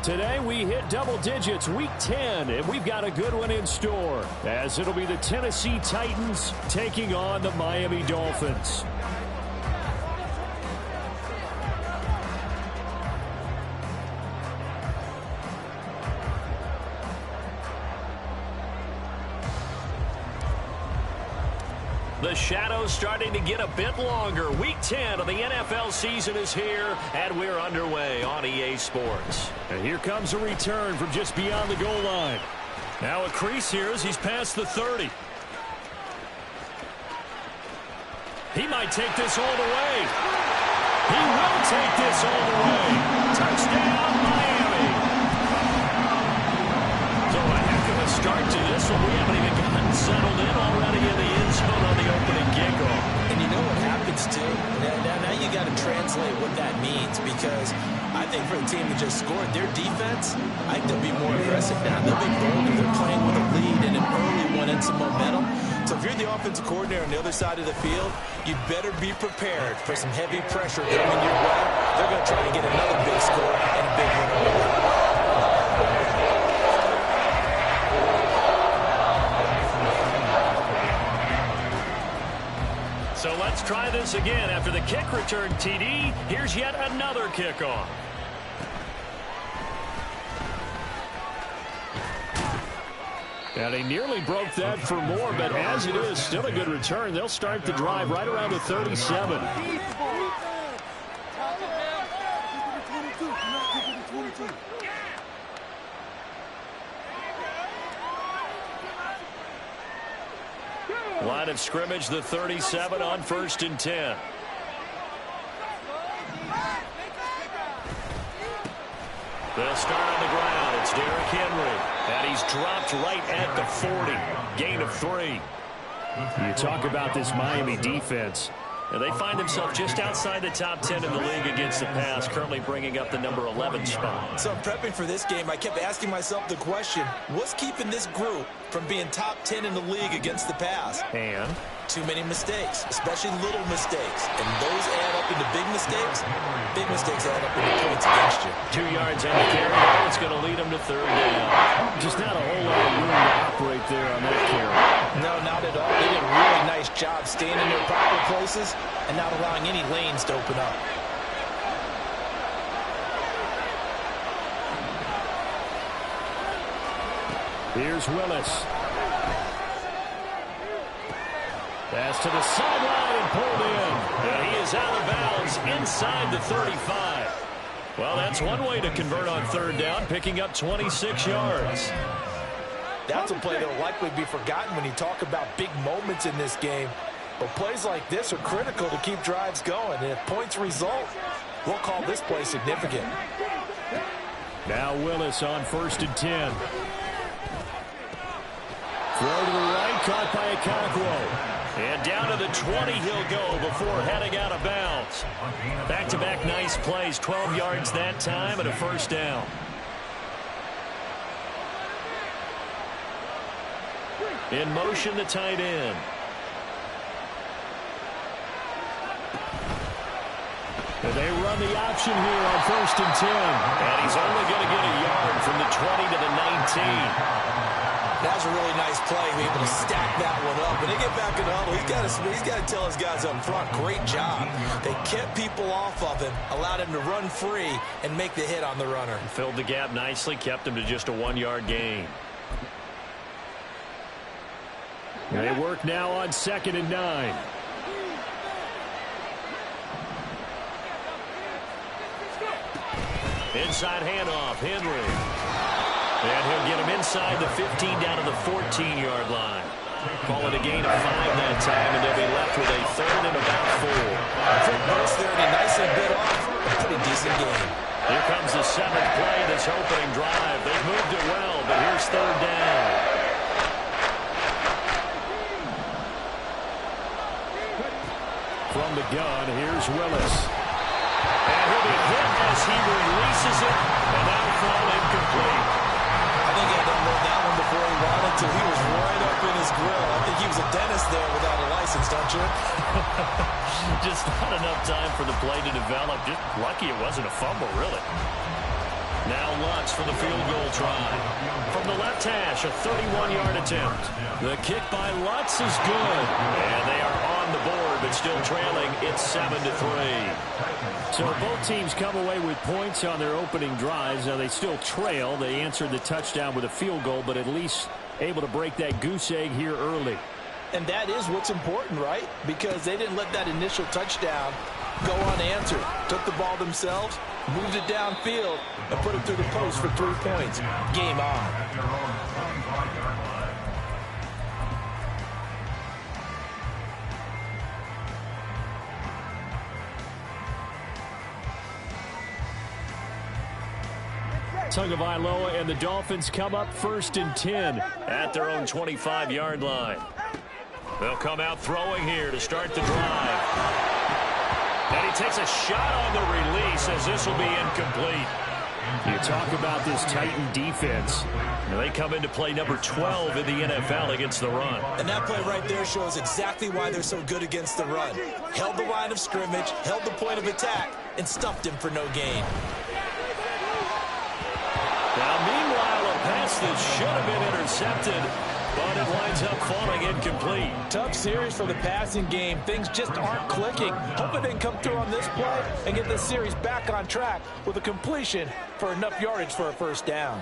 Today we hit double digits, week 10, and we've got a good one in store, as it'll be the Tennessee Titans taking on the Miami Dolphins. The shadow's starting to get a bit longer. Week 10 of the NFL season is here, and we're underway on EA Sports. And here comes a return from just beyond the goal line. Now a crease here as he's past the 30. He might take this all the way. He will take this all the way. Touchdown, Miami. So a heck of a start to this one. We haven't even gotten settled in already in the end zone on the opening kickoff. And you know what happens, too? Now you got to translate what that means, because I think for the team that just scored, their defense, I think they'll be more aggressive now. They'll be bolder. They're playing with a lead and an early one and some momentum. So if you're the offensive coordinator on the other side of the field, you'd better be prepared for some heavy pressure coming your way. They're going to try to get another big score and a big win on the way. So let's try this again. After the kick return, TD, here's yet another kickoff. And he nearly broke that for more, but as it is, still a good return. They'll start the drive right around the 37. Line of scrimmage, the 37 on 1st and 10. They'll start on the ground. It's Derrick Henry. And he's dropped right at the 40. Gain of 3. You talk about this Miami defense. And they find themselves just outside the top 10 in the league against the pass, currently bringing up the number 11 spot. So prepping for this game, I kept asking myself the question, what's keeping this group from being top 10 in the league against the pass? And too many mistakes, especially little mistakes. And those add up into big mistakes. Big mistakes add up into points against you. 2 yards on the carry. Now it's going to lead them to 3rd down. Just not a whole lot of room to operate there on that carry. No, not at all. They did a really nice job staying in their proper places and not allowing any lanes to open up. Here's Willis. Pass to the sideline and pulled in. And he is out of bounds inside the 35. Well, that's one way to convert on 3rd down, picking up 26 yards. That's a play that will likely be forgotten when you talk about big moments in this game. But plays like this are critical to keep drives going. And if points result, we'll call this play significant. Now Willis on 1st and 10. Throw to the right, caught by Okonkwo. And down to the 20 he'll go before heading out of bounds. Back-to-back nice plays, 12 yards that time and a 1st down. In motion, the tight end. And they run the option here on 1st and 10. And he's only going to get a yard from the 20 to the 19. That was a really nice play, being able to stack that one up. When they get back in the huddle, he's got to tell his guys up front, great job. They kept people off of him, allowed him to run free, and make the hit on the runner. Filled the gap nicely, kept him to just a 1-yard gain. They work now on 2nd and 9. Inside handoff, Henry. And he'll get him inside the 15 down to the 14-yard line. Call it a gain of 5 that time, and they'll be left with a 3rd and about 4. Quick burst there, and he nicely bit off. A pretty decent game. Here comes the 7th play of this opening drive. They've moved it well, but here's 3rd down. From the gun, here's Willis. And he'll be hit as he releases it, and that'll fall incomplete. I think he had to unload that one before he wanted to. He was right up in his grill. I think he was a dentist there without a license, don't you? Just not enough time for the play to develop. Just lucky it wasn't a fumble, really. Now Lutz for the field goal try. From the left hash, a 31-yard attempt. The kick by Lutz is good. And they are on the board, but still trailing. It's 7-3. So both teams come away with points on their opening drives. Now they still trail. They answered the touchdown with a field goal, but at least able to break that goose egg here early. And that is what's important, right? Because they didn't let that initial touchdown go unanswered. Took the ball themselves, moved it downfield, and put it through the post for 3 points. Game on. Tagovailoa and the Dolphins come up 1st and 10 at their own 25-yard line. They'll come out throwing here to start the drive. And he takes a shot on the release as this will be incomplete. You talk about this Titan defense. Now they come into play number 12 in the NFL against the run. And that play right there shows exactly why they're so good against the run. Held the line of scrimmage, held the point of attack, and stuffed him for no gain. Now, meanwhile, a pass that should have been intercepted, but it winds up falling incomplete. Tough series for the passing game. Things just aren't clicking. Hope it didn't come through on this play and get this series back on track with a completion for enough yardage for a first down.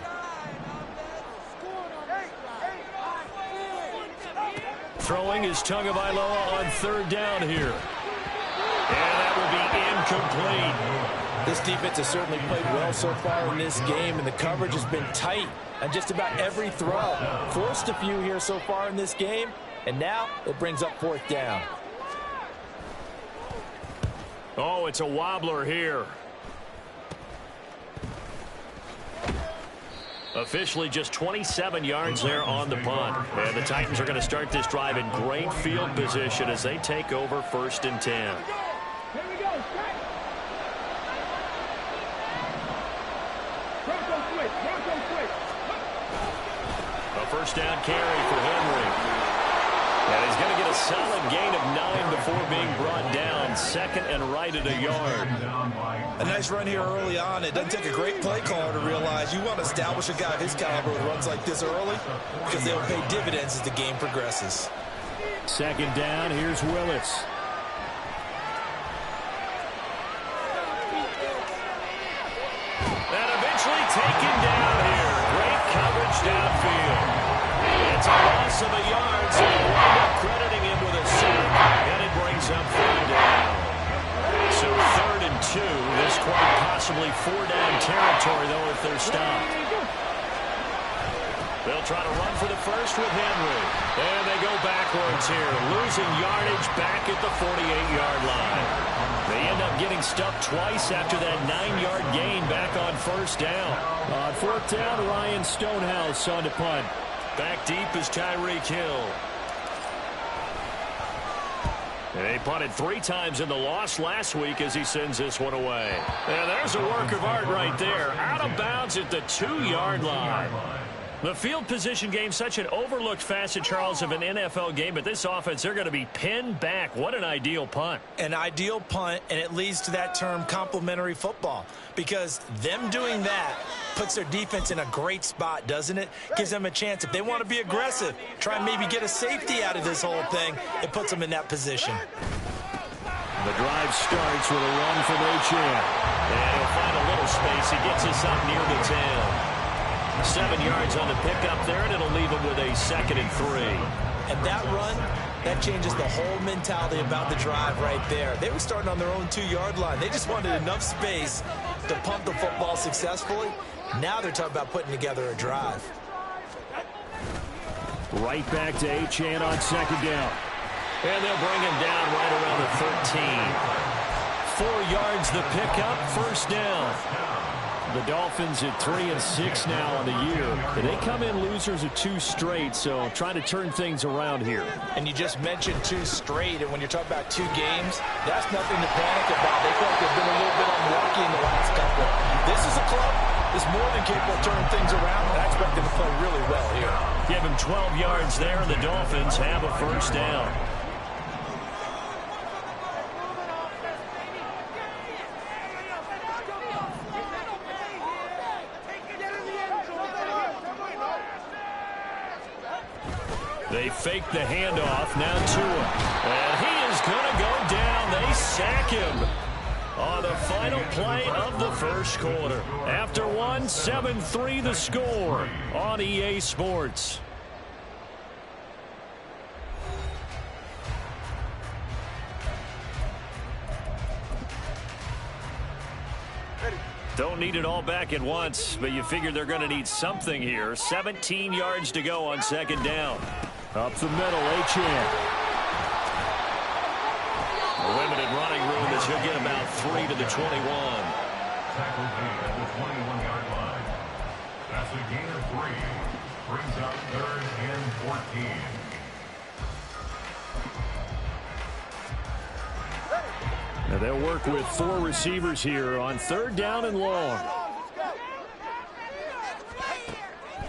Throwing is Tagovailoa on 3rd down here. And that will be incomplete. This defense has certainly played well so far in this game, and the coverage has been tight on just about every throw. Forced a few here so far in this game, and now it brings up 4th down. Oh, it's a wobbler here. Officially just 27 yards there on the punt. And the Titans are going to start this drive in great field position as they take over 1st and 10. A first down carry for Henry. And he's going to get a solid gain of 9 before being brought down. 2nd and right at a yard. A nice run here early on. It doesn't take a great play caller to realize you want to establish a guy of his caliber with runs like this early because they'll pay dividends as the game progresses. 2nd down. Here's Willis. And eventually taken down here. Great coverage downfield. It's a loss of a yard, so they'll wind up crediting him with a sack, and it brings up 3rd down. So 3rd and 2. This quite possibly 4-down territory, though, if they're stopped. They'll try to run for the first with Henry. And they go backwards here, losing yardage back at the 48-yard line. They end up getting stuffed twice after that 9-yard gain back on 1st down. On 4th down, Ryan Stonehouse on the punt. Back deep is Tyreek Hill. They punted 3 times in the loss last week as he sends this one away. And there's a work of art right there. Out of bounds at the 2-yard line. The field position game, such an overlooked facet, Charles, of an NFL game. But this offense, they're going to be pinned back. What an ideal punt. An ideal punt, and it leads to that term complementary football. Because them doing that puts their defense in a great spot, doesn't it? Gives them a chance. If they want to be aggressive, try and maybe get a safety out of this whole thing, it puts them in that position. The drive starts with a run from Achane. And he'll find a little space. He gets us up near the 10. 7 yards on the pickup there, and it'll leave him with a 2nd and 3. And that run, that changes the whole mentality about the drive right there. They were starting on their own 2-yard line. They just wanted enough space to pump the football successfully. Now they're talking about putting together a drive. Right back to Achane on 2nd down. And they'll bring him down right around the 13. 4 yards the pickup, 1st down. The Dolphins at 3-6 now on the year. They come in losers of 2 straight, so trying to turn things around here. And you just mentioned 2 straight, and when you're talking about 2 games, that's nothing to panic about. They feel like they've been a little bit unlucky in the last couple. This is a club that's more than capable of turning things around, and I expect them to play really well here. Give him 12 yards there, and the Dolphins have a 1st down. They fake the handoff. Now Tua. And he is going to go down. They sack him on the final play of the first quarter. After one, 7-3 the score on EA Sports. Don't need it all back at once, but you figure they're going to need something here. 17 yards to go on second down. Up the middle, Achane. Limited running room as he'll get about 3 to the 21. Tackle gain at the 21-yard line. That's a gain of 3. Brings up 3rd and 14. Now they'll work with 4 receivers here on 3rd down and long.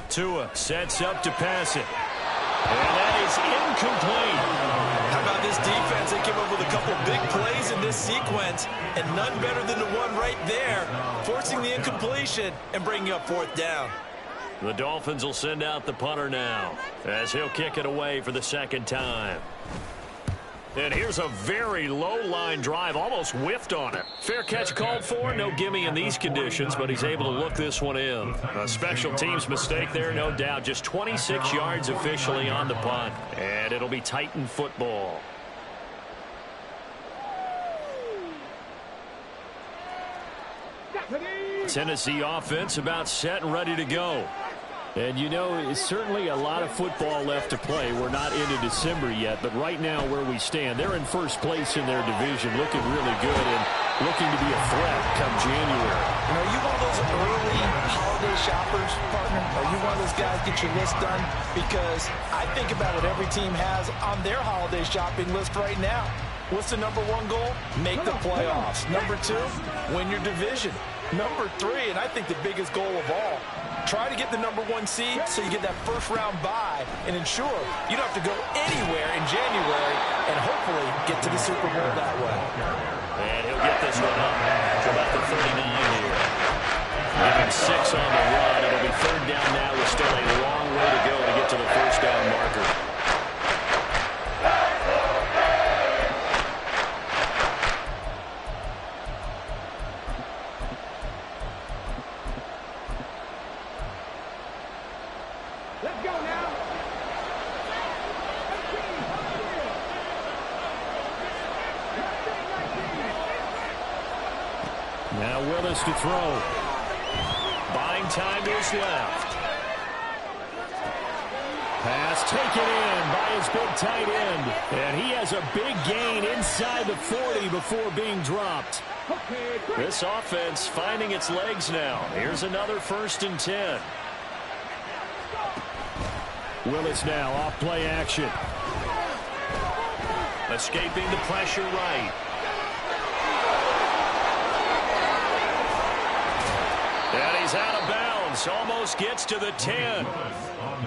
Tua sets up to pass it. And that is incomplete. How about this defense? They came up with a couple big plays in this sequence, and none better than the one right there, forcing the incompletion and bringing up 4th down. The Dolphins will send out the punter now as he'll kick it away for the 2nd time. And here's a very low-line drive, almost whiffed on it. Fair catch called for, no gimme in these conditions, but he's able to look this one in. A special teams mistake there, no doubt. Just 26 yards officially on the punt. And it'll be Titan football. Tennessee offense about set and ready to go. And, you know, it's certainly a lot of football left to play. We're not into December yet, but right now where we stand, they're in first place in their division, looking really good and looking to be a threat come January. You know, are you one of those early holiday shoppers, partner? Are you one of those guys get your list done? Because I think about what every team has on their holiday shopping list right now. What's the #1 goal? Make the playoffs. #2, win your division. #3, and I think the biggest goal of all, try to get the #1 seed so you get that first-round bye and ensure you don't have to go anywhere in January and hopefully get to the Super Bowl that way. And he'll get this one up to about the 39 here. Giving 6 on the run. It'll be 3rd down now with still a long way to go to get to the first down marker. Now Willis to throw. Buying time to his left. Pass taken in by his big tight end. And he has a big gain inside the 40 before being dropped. This offense finding its legs now. Here's another 1st and 10. Willis now off play action. Escaping the pressure right. And he's out of bounds. Almost gets to the 10.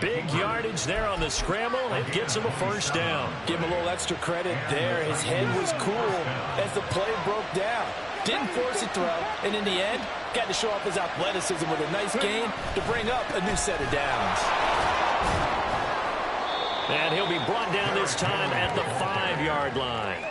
Big yardage there on the scramble. It gets him a first down. Give him a little extra credit there. His head was cool as the play broke down. Didn't force a throw, and in the end, got to show off his athleticism with a nice gain to bring up a new set of downs. And he'll be brought down this time at the 5-yard line.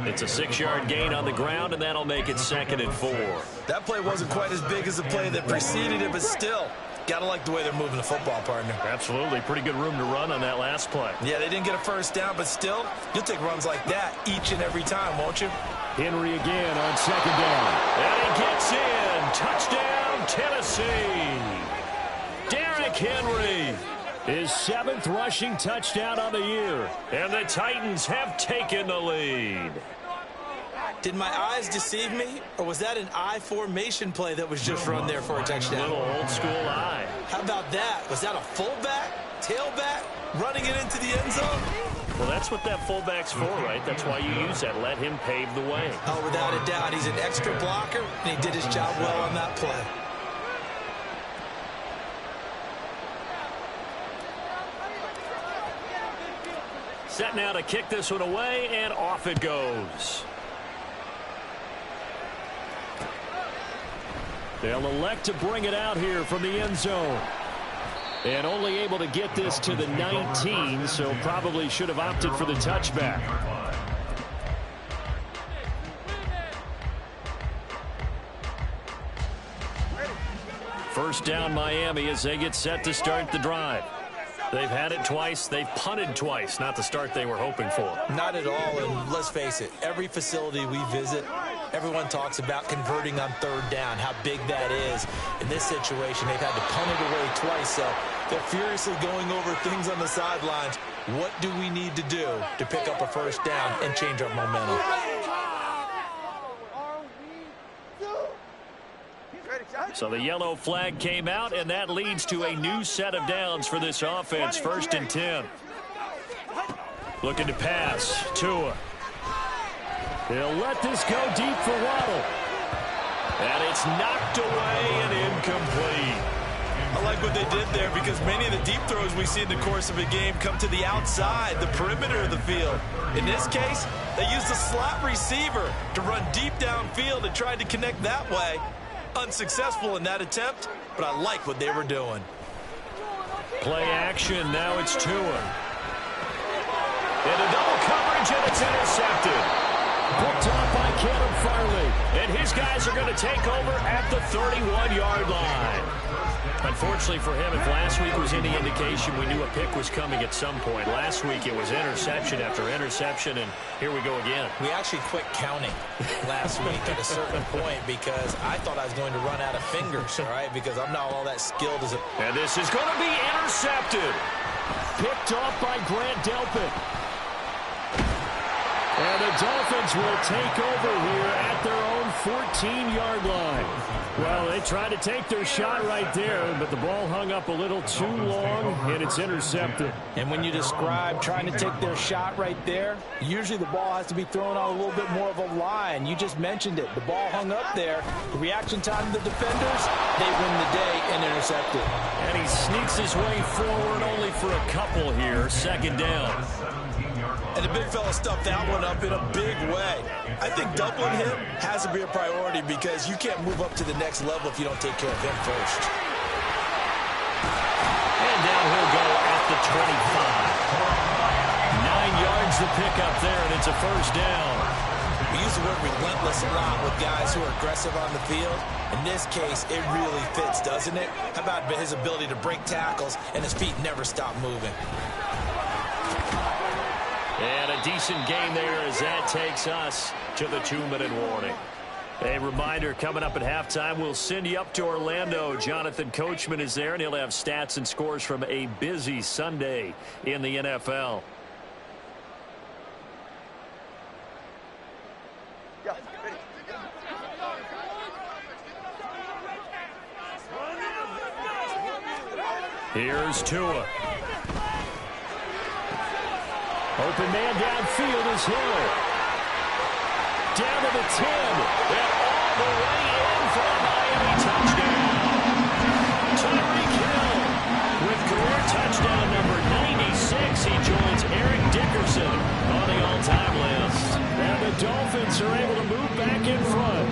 It's a 6-yard gain on the ground, and that'll make it 2nd and 4. That play wasn't quite as big as the play that preceded it, but still, gotta like the way they're moving the football, partner. Absolutely. Pretty good room to run on that last play. Yeah, they didn't get a first down, but still, you'll take runs like that each and every time, won't you? Henry again on 2nd down. And he gets in. Touchdown, Tennessee. Derrick Henry. His 7th rushing touchdown on the year. And the Titans have taken the lead. Did my eyes deceive me, or was that an I formation play that was just run there for a touchdown? A little old school eye. How about that? Was that a fullback, tailback, running it into the end zone? Well, that's what that fullback's for, right? That's why you use that. Let him pave the way. Oh, without a doubt. He's an extra blocker, and he did his job well on that play. Set now to kick this one away, and off it goes. They'll elect to bring it out here from the end zone. And only able to get this to the 19, so probably should have opted for the touchback. First down Miami as they get set to start the drive. They've had it twice. They've punted twice. Not the start they were hoping for. Not at all, and let's face it, every facility we visit, everyone talks about converting on third down, how big that is. In this situation, they've had to punt it away twice, so they're furiously going over things on the sidelines. What do we need to do to pick up a first down and change our momentum? So the yellow flag came out, and that leads to a new set of downs for this offense. 1st and 10. Looking to pass. Tua. He'll let this go deep for Waddle. And it's knocked away and incomplete. I like what they did there because many of the deep throws we see in the course of a game come to the outside, the perimeter of the field. In this case, they used a slot receiver to run deep downfield and tried to connect that way. Unsuccessful in that attempt, but I like what they were doing. Play action. Now it's Tua. Into double coverage, and it's intercepted. Picked off by Caleb Farley. And his guys are going to take over at the 31-yard line. Unfortunately for him, if last week was any indication, we knew a pick was coming at some point. Last week it was interception after interception, and here we go again. We actually quit counting last week at a certain point because I thought I was going to run out of fingers, all right, because I'm not all that skilled as a... And this is going to be intercepted. Picked off by Grant Delpit. And the Dolphins will take over here at their own 14-yard line. Well, they tried to take their shot right there, but the ball hung up a little too long, and it's intercepted. And when you describe trying to take their shot right there, usually the ball has to be thrown on a little bit more of a line. You just mentioned it. The ball hung up there. The reaction time of the defenders, they win the day and intercept it. And he sneaks his way forward only for a couple here. 2nd down. And the big fella stuffed that one up in a big way. I think doubling him has to be a priority because you can't move up to the next level if you don't take care of him first. And down he'll go at the 25. 9 yards to pick up there, and it's a first down. We use the word relentless a lot with guys who are aggressive on the field. In this case, it really fits, doesn't it? How about his ability to break tackles and his feet never stop moving? And a decent gain there as that takes us to the 2-minute warning. A reminder, coming up at halftime, we'll send you up to Orlando. Jonathan Coachman is there, and he'll have stats and scores from a busy Sunday in the NFL. Here's Tua. Open man downfield is Hill. Down to the 10. And all the way in for a Miami touchdown. Tyreek Hill with career touchdown number 96. He joins Eric Dickerson on the all-time list. And the Dolphins are able to move back in front.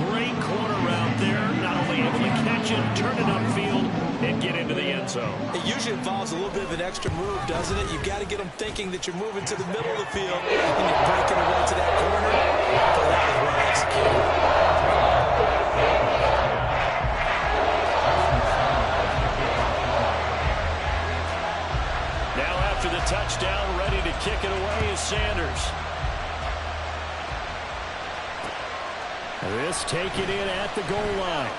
Great corner route there. Not only able to catch it, turn it upfield, and get into the end zone. It usually involves a little bit of an extra move, doesn't it? You've got to get them thinking that you're moving to the middle of the field and you're breaking away to that corner. But that was well executed. Now after the touchdown, ready to kick it away is Sanders. This taken in at the goal line.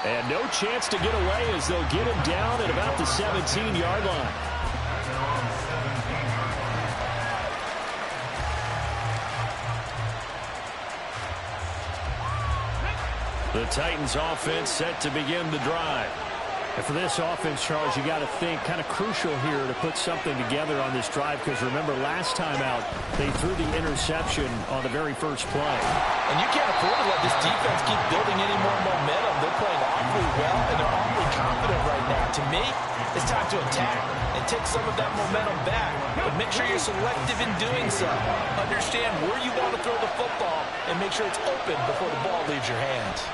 And no chance to get away as they'll get him down at about the 17-yard line. The Titans offense set to begin the drive. And for this offense, Charles, you got to think kind of crucial here to put something together on this drive because remember last time out they threw the interception on the very first play. And you can't afford to let this defense keep building any more momentum. They're playing awfully well and they're awfully confident right now. To me, it's time to attack and take some of that momentum back. But make sure you're selective in doing so. Understand where you want to throw the football and make sure it's open before the ball leaves your hands.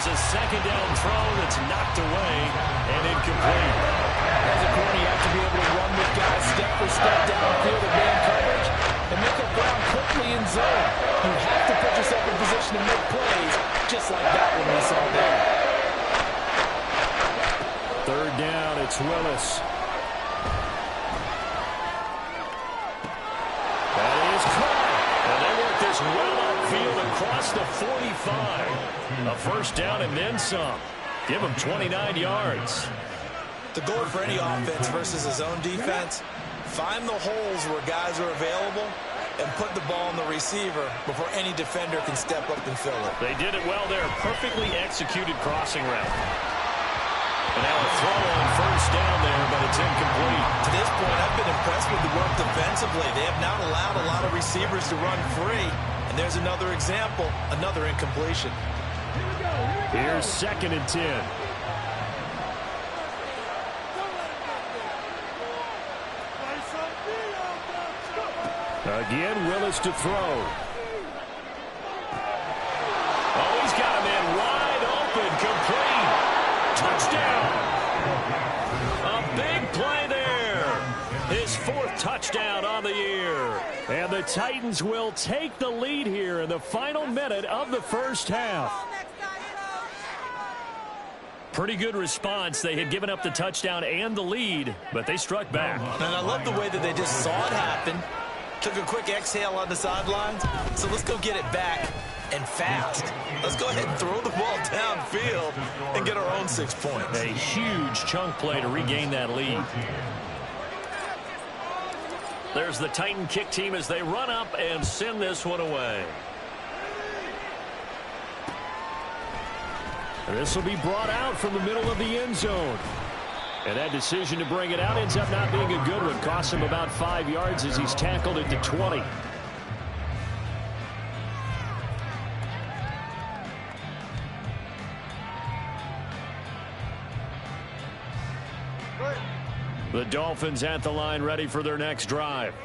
Here's a second down throw that's knocked away and incomplete. As a corner, you have to be able to run with guys step for step downfield of man coverage and make up ground quickly in zone. You have to put yourself in position to make plays, just like that one we saw there. Third down, it's Willis. That is caught. And they work this well upfield across the 45. A first down and then some. Give them 29 yards. The goal for any offense versus a zone defense, find the holes where guys are available and put the ball on the receiver before any defender can step up and fill it. They did it well there. Perfectly executed crossing route. And now a throw on first down there, but it's incomplete. To this point, I've been impressed with the work defensively. They have not allowed a lot of receivers to run free. And there's another example, another incompletion. Here's 2nd and 10. Again, Willis to throw. Oh, he's got a man wide open, complete. Touchdown. A big play there. His 4th touchdown on the year. And the Titans will take the lead here in the final minute of the first half. Pretty good response. They had given up the touchdown and the lead, but they struck back. And I love the way that they just saw it happen. Took a quick exhale on the sidelines. So let's go get it back and fast. Let's go ahead and throw the ball downfield and get our own 6 points. A huge chunk play to regain that lead. There's the Titan kick team as they run up and send this one away. This will be brought out from the middle of the end zone. And that decision to bring it out ends up not being a good one. Costs him about 5 yards as he's tackled at the 20. The Dolphins at the line ready for their next drive.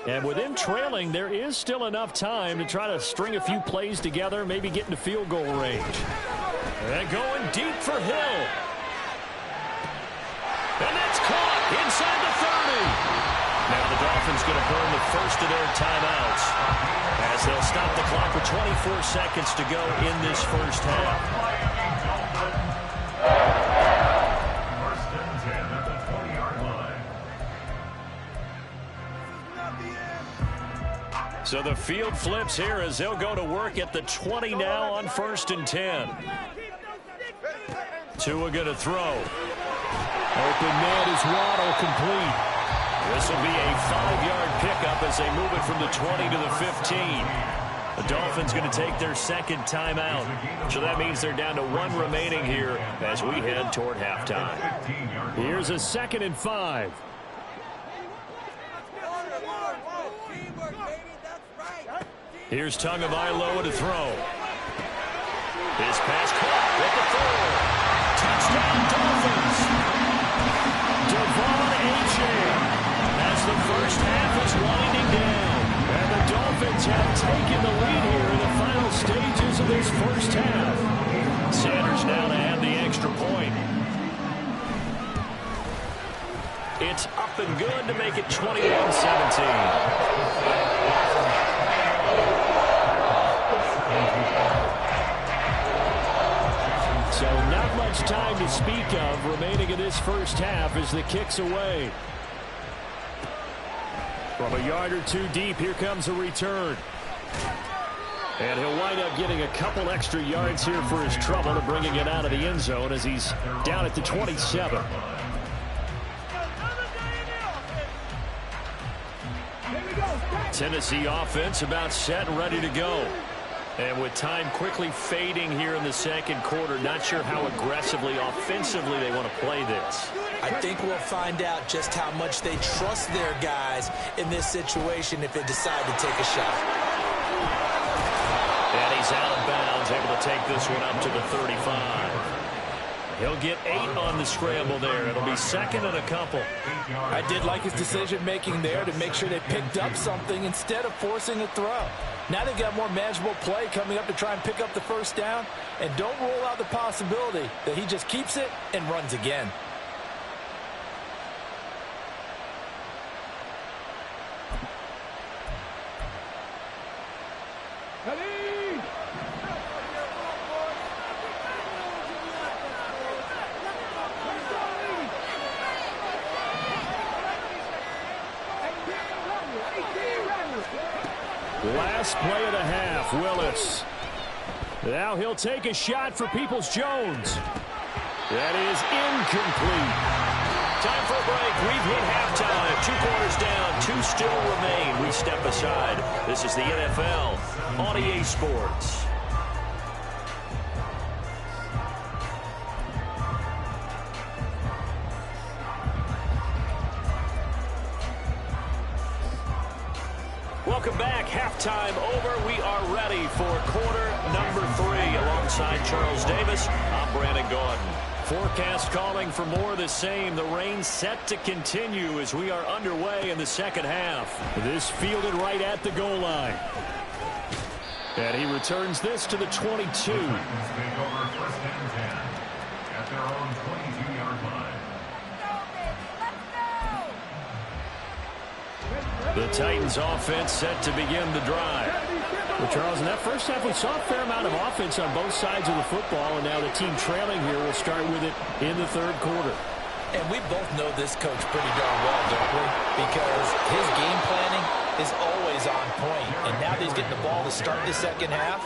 And with them trailing, there is still enough time to try to string a few plays together, maybe get into field goal range. And going deep for Hill. And that's caught inside the 30. Now the Dolphins going to burn the first of their timeouts as they'll stop the clock with 24 seconds to go in this first half. First and 10 at the 20-yard line. So the field flips here as they'll go to work at the 20 now on 1st and 10. Tua going to throw. Open man is Waddle, complete. This will be a 5-yard pickup as they move it from the 20 to the 15. The Dolphins going to take their 2nd timeout. So that means they're down to 1 remaining here as we head toward halftime. Here's a 2nd and 5. Here's Tagovailoa to throw. His pass caught at the 4. Touchdown Dolphins. Devon Achane as the first half is winding down. And the Dolphins have taken the lead here in the final stages of this first half. Sanders now to add the extra point. It's up and good to make it 21-17. So not much time to speak of remaining in this first half as the kick's away. From a yard or two deep, here comes a return. And he'll wind up getting a couple extra yards here for his trouble to bringing it out of the end zone as he's down at the 27. Tennessee offense about set and ready to go. And with time quickly fading here in the second quarter, not sure how aggressively, offensively they want to play this. I think we'll find out just how much they trust their guys in this situation if they decide to take a shot. And he's out of bounds, able to take this one up to the 35. He'll get 8 on the scramble there. It'll be second and a couple. I did like his decision-making there to make sure they picked up something instead of forcing a throw. Now they've got more manageable play coming up to try and pick up the first down. And don't rule out the possibility that he just keeps it and runs again. Last play of the half, Willis. Now he'll take a shot for Peoples-Jones. That is incomplete. Time for a break. We've hit halftime. 2 quarters down, 2 still remain. We step aside. This is the NFL on EA Sports. Welcome back. Halftime over. We are ready for quarter number 3. Alongside Charles Davis, I'm Brandon Gaudin. Forecast calling for more of the same. The rain set to continue as we are underway in the second half. This fielded right at the goal line. And he returns this to the 22. Take over first and 10 at their own 22-yard line. The Titans offense set to begin the drive. Well, Charles, in that first half, we saw a fair amount of offense on both sides of the football, and now the team trailing here will start with it in the third quarter. And we both know this coach pretty darn well, don't we? Because his game planning is always on point. And now that he's getting the ball to start the second half,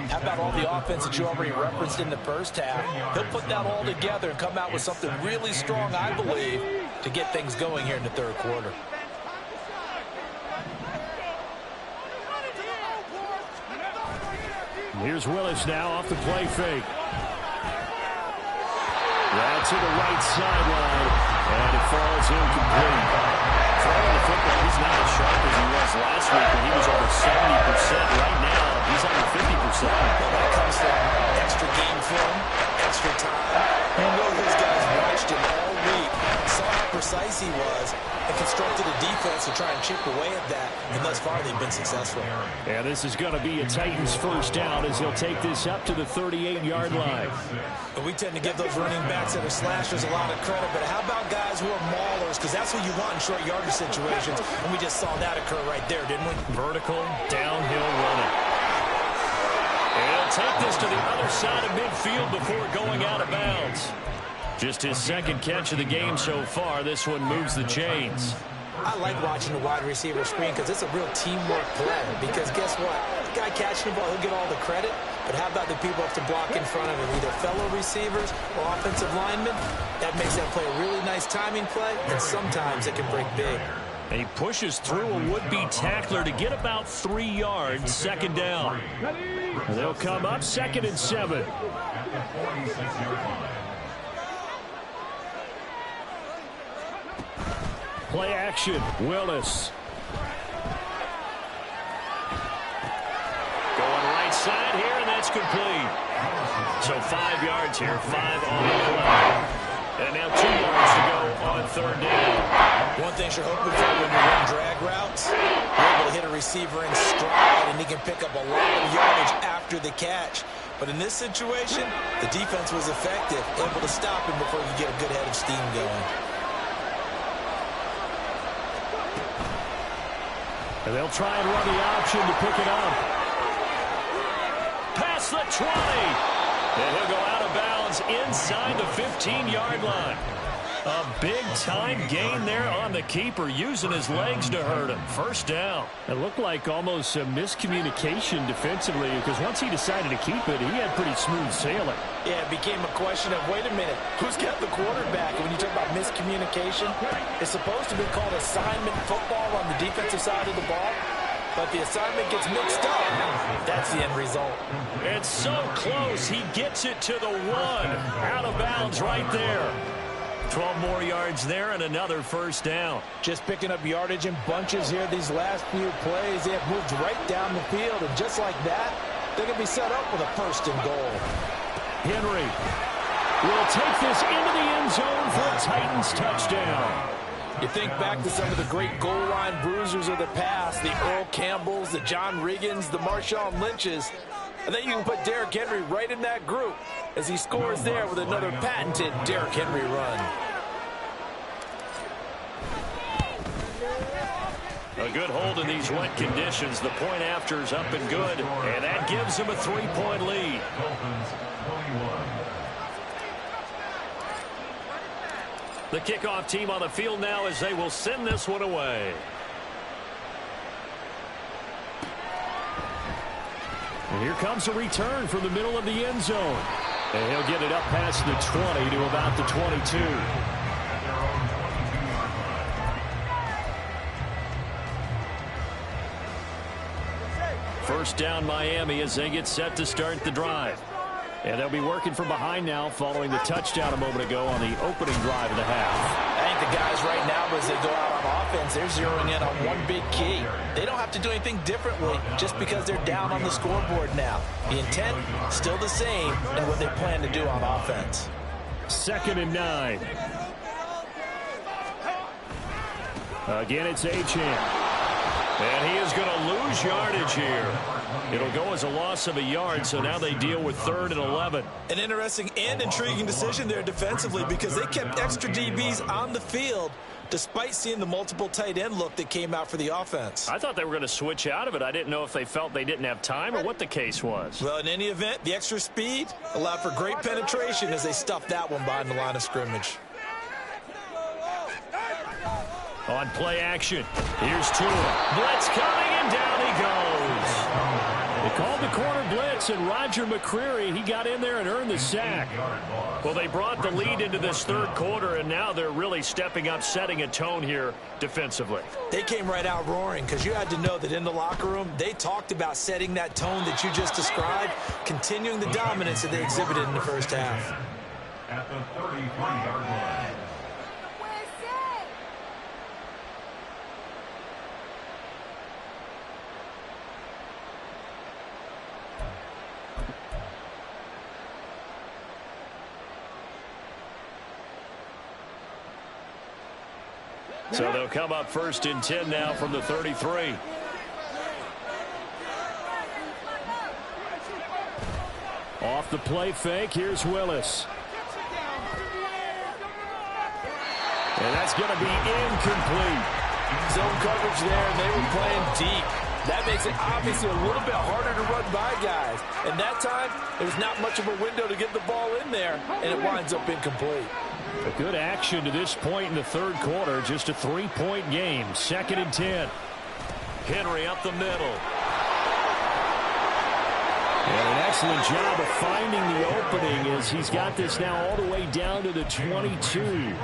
how about all the offense that you already referenced in the first half? He'll put that all together and come out with something really strong, I believe, to get things going here in the third quarter. Here's Willis now off the play fake. Right to the right sideline, and it falls incomplete. Throwing the football, he's not as sharp as he was last week, but he was over 70%. Right now, he's under 50%. Well, that comes from extra game film, extra time. And those guys watched him all week, saw how precise he was, and constructed a defense to try and chip away at that. And thus far, they've been successful. And this is going to be a Titans first down as he'll take this up to the 38-yard line. But we tend to give those running backs that are slashers a lot of credit. But how about guys who are maulers? Because that's what you want in short yardage situations. And we just saw that occur right there, didn't we? Vertical, downhill running. And he'll take this to the other side of midfield before going out of bounds. Just his second catch of the game so far. This one moves the chains. I like watching the wide receiver screen because it's a real teamwork play. Because guess what? The guy catching the ball, he'll get all the credit. But how about the people up to block in front of him, either fellow receivers or offensive linemen? That makes that play a really nice timing play, and sometimes it can break big. And he pushes through a would-be tackler to get about 3 yards, second down. And they'll come up second and 7. At the 46-yard line. Play action, Willis. Going right side here, and that's complete. So 5 yards here, 5 on the play. And now 2 yards to go on third down. One thing you're hoping for when you run drag routes, you're able to hit a receiver in stride, and he can pick up a lot of yardage after the catch. But in this situation, the defense was effective, able to stop him before you get a good head of steam going. And they'll try and run the option to pick it up. Past the 20. And he'll go out of bounds inside the 15-yard line. A big-time gain there on the keeper, using his legs to hurt him. First down. It looked like almost a miscommunication defensively, because once he decided to keep it, he had pretty smooth sailing. Yeah, it became a question of, wait a minute, who's got the quarterback? And when you talk about miscommunication, it's supposed to be called assignment football on the defensive side of the ball. But the assignment gets mixed up. That's the end result. It's so close. He gets it to the 1. Out of bounds right there. 12 more yards there and another first down. Just picking up yardage in bunches here these last few plays. They have moved right down the field. And just like that, they're going to be set up with a first and goal. Henry will take this into the end zone for a Titans touchdown. You think back to some of the great goal line bruisers of the past, the Earl Campbells, the John Riggins, the Marshawn Lynches. And then you can put Derrick Henry right in that group as he scores there with another patented Derrick Henry run. A good hold in these wet conditions. The point after is up and good, and that gives him a 3-point lead. Dolphins 21. The kickoff team on the field now as they will send this one away. And here comes a return from the middle of the end zone. And he'll get it up past the 20 to about the 22. First down Miami as they get set to start the drive. And they'll be working from behind now following the touchdown a moment ago on the opening drive of the half. I think the guys right now, as they go out on offense, they're zeroing in on one big key. They don't have to do anything differently just because they're down on the scoreboard now. The intent, still the same in what they plan to do on offense. 2nd and 9. Again, it's Achane. And he is going to lose yardage here. It'll go as a loss of a yard, so now they deal with 3rd and 11. An interesting and intriguing decision there defensively because they kept extra DBs on the field despite seeing the multiple tight end look that came out for the offense. I thought they were going to switch out of it. I didn't know if they felt they didn't have time or what the case was. Well, in any event, the extra speed allowed for great penetration as they stuffed that one behind the line of scrimmage. On play action, here's Tua. Blitz coming, and down he goes. They called the corner blitz, and Roger McCreary, he got in there and earned the sack. Well, they brought the lead into this 3rd quarter, and now they're really stepping up, setting a tone here defensively. They came right out roaring because you had to know that in the locker room, they talked about setting that tone that you just described, continuing the dominance that they exhibited in the first half. At the 33-yard line. So they'll come up 1st and 10 now from the 33. Off the play fake, here's Willis. And that's going to be incomplete. Zone coverage there, and they were playing deep. That makes it obviously a little bit harder to run by guys. And that time, there's not much of a window to get the ball in there, and it winds up incomplete. A good action to this point in the 3rd quarter. Just a 3-point game. 2nd and 10. Henry up the middle. And an excellent job of finding the opening as he's got this now all the way down to the 22.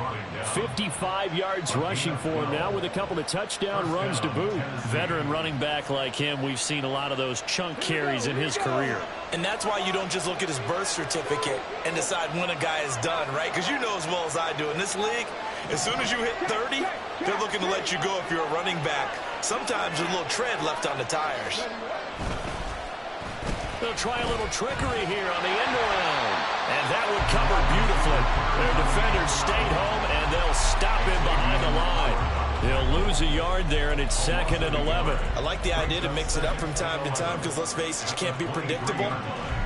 55 yards rushing for him now with a couple of touchdown runs to boot. Veteran running back like him, we've seen a lot of those chunk carries in his career. And that's why you don't just look at his birth certificate and decide when a guy is done, right? Because you know as well as I do, in this league, as soon as you hit 30, they're looking to let you go if you're a running back. Sometimes there's a little tread left on the tires. They'll try a little trickery here on the end around. And that would cover beautifully. Their defenders stayed home, and they'll stop him behind the line. He'll lose a yard there, and it's 2nd and 11. I like the idea to mix it up from time to time because, let's face it, you can't be predictable.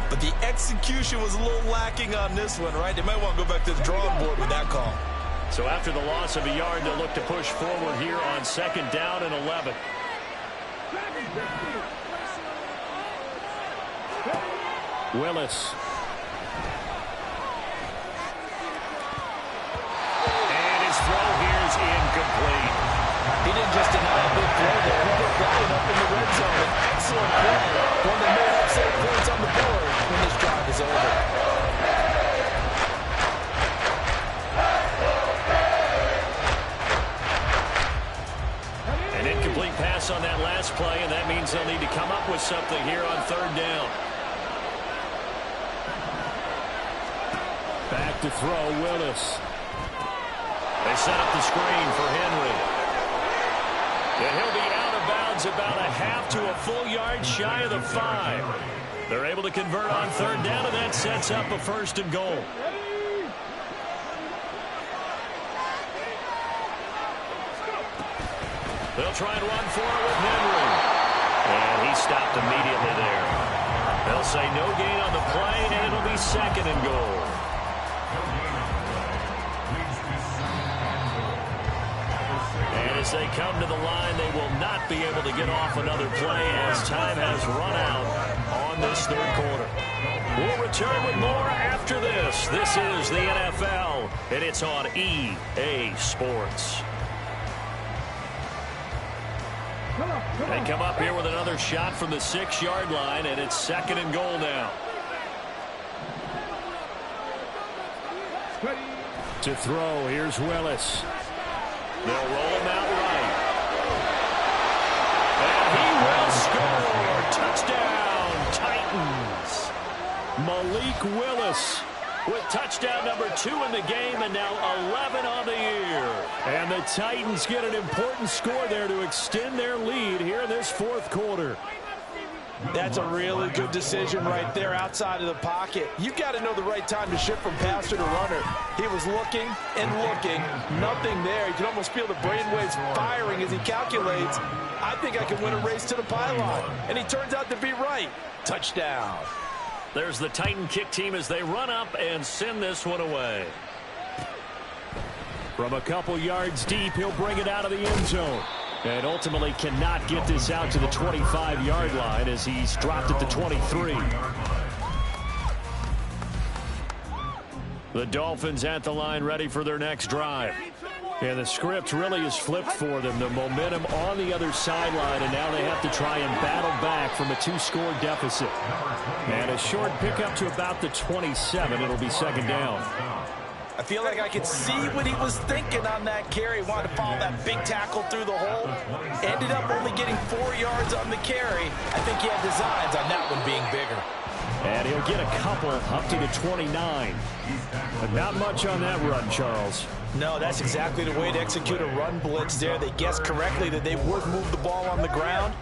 But the execution was a little lacking on this one, right? They might want to go back to the drawing board with that call. So after the loss of a yard, they'll look to push forward here on 2nd down and 11. Willis. And his throw here is incomplete. He didn't just deny a big play there. He put Ryan up in the red zone. An excellent play. One that may upset points on the board when this drive is over. An incomplete pass on that last play, and that means they'll need to come up with something here on 3rd down. Back to throw, Willis. They set up the screen for Henry. And he'll be out of bounds about a half to a full yard shy of the 5. They're able to convert on 3rd down, and that sets up a 1st and goal. They'll try and run for it with Henry. And he stopped immediately there. They'll say no gain on the play, and it'll be 2nd and goal. And as they come to the line, they will not be able to get off another play as time has run out on this 3rd quarter. We'll return with more after this. This is the NFL, and it's on EA Sports. They come up here with another shot from the 6-yard line, and it's 2nd and goal now. To throw, here's Willis. They'll roll him out right. And he will score. Touchdown, Titans. Malik Willis with touchdown number 2 in the game, and now 11 on the year. And the Titans get an important score there to extend their lead here in this 4th quarter. That's a really good decision right there outside of the pocket. You've got to know the right time to shift from passer to runner. He was looking and looking, nothing there. You can almost feel the brainwaves firing as he calculates, I think I can win a race to the pylon. And he turns out to be right. Touchdown. There's the Titan kick team as they run up and send this one away. From a couple yards deep, he'll bring it out of the end zone. And ultimately cannot get this out to the 25-yard line as he's dropped at the 23. The Dolphins at the line ready for their next drive. And the script really is flipped for them. The momentum on the other sideline, and now they have to try and battle back from a 2-score deficit. And a short pickup to about the 27. It'll be 2nd down. I feel like I could see what he was thinking on that carry. Wanted to follow that big tackle through the hole. Ended up only getting 4 yards on the carry. I think he had designs on that one being bigger. And he'll get a couple up to the 29. But not much on that run, Charles. No, that's exactly the way to execute a run blitz there. They guessed correctly that they would move the ball on the ground,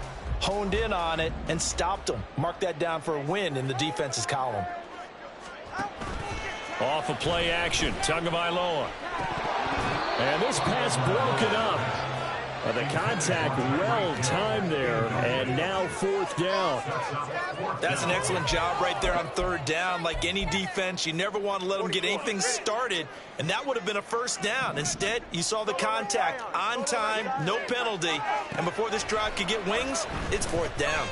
honed in on it, and stopped them. Mark that down for a win in the defense's column. Off of play action, Tagovailoa. And this pass broken up. The contact well-timed there, and now 4th down. That's an excellent job right there on 3rd down. Like any defense, you never want to let them get anything started, and that would have been a 1st down. Instead, you saw the contact on time, no penalty, and before this drive could get wings, it's 4th down.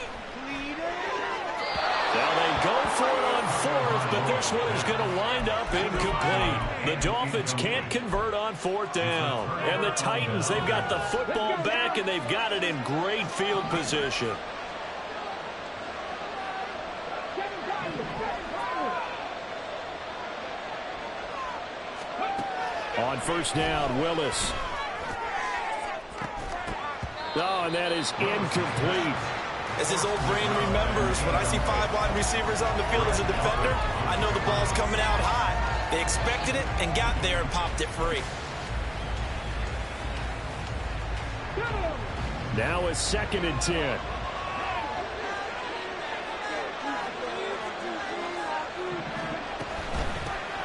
Now they go for it on 4th, but this one is going to wind up incomplete. The Dolphins can't convert on 4th down. And the Titans, they've got the football back, and they've got it in great field position. On 1st down, Willis. Oh, and that is incomplete. As his old brain remembers, when I see 5 wide receivers on the field as a defender, I know the ball's coming out high. They expected it and got there and popped it free. Now a 2nd and 10.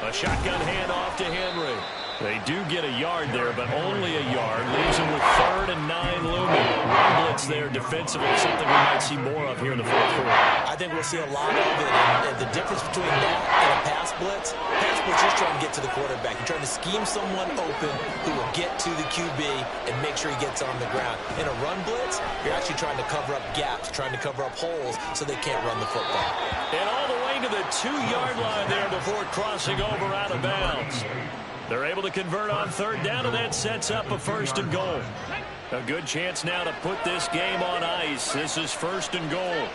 A shotgun handoff to Henry. They do get a yard there, but only a yard. Leaves them with 3rd and 9 looming. Run blitz there defensively, something we might see more of here in the 4th quarter. I think we'll see a lot of it. And the difference between that and a pass blitz is trying to get to the quarterback. You're trying to scheme someone open who will get to the QB and make sure he gets on the ground. In a run blitz, you're actually trying to cover up gaps, trying to cover up holes so they can't run the football. And all the way to the 2-yard line there before crossing over out of bounds. They're able to convert on 3rd down, and that sets up a 1st and goal. A good chance now to put this game on ice. This is 1st and goal.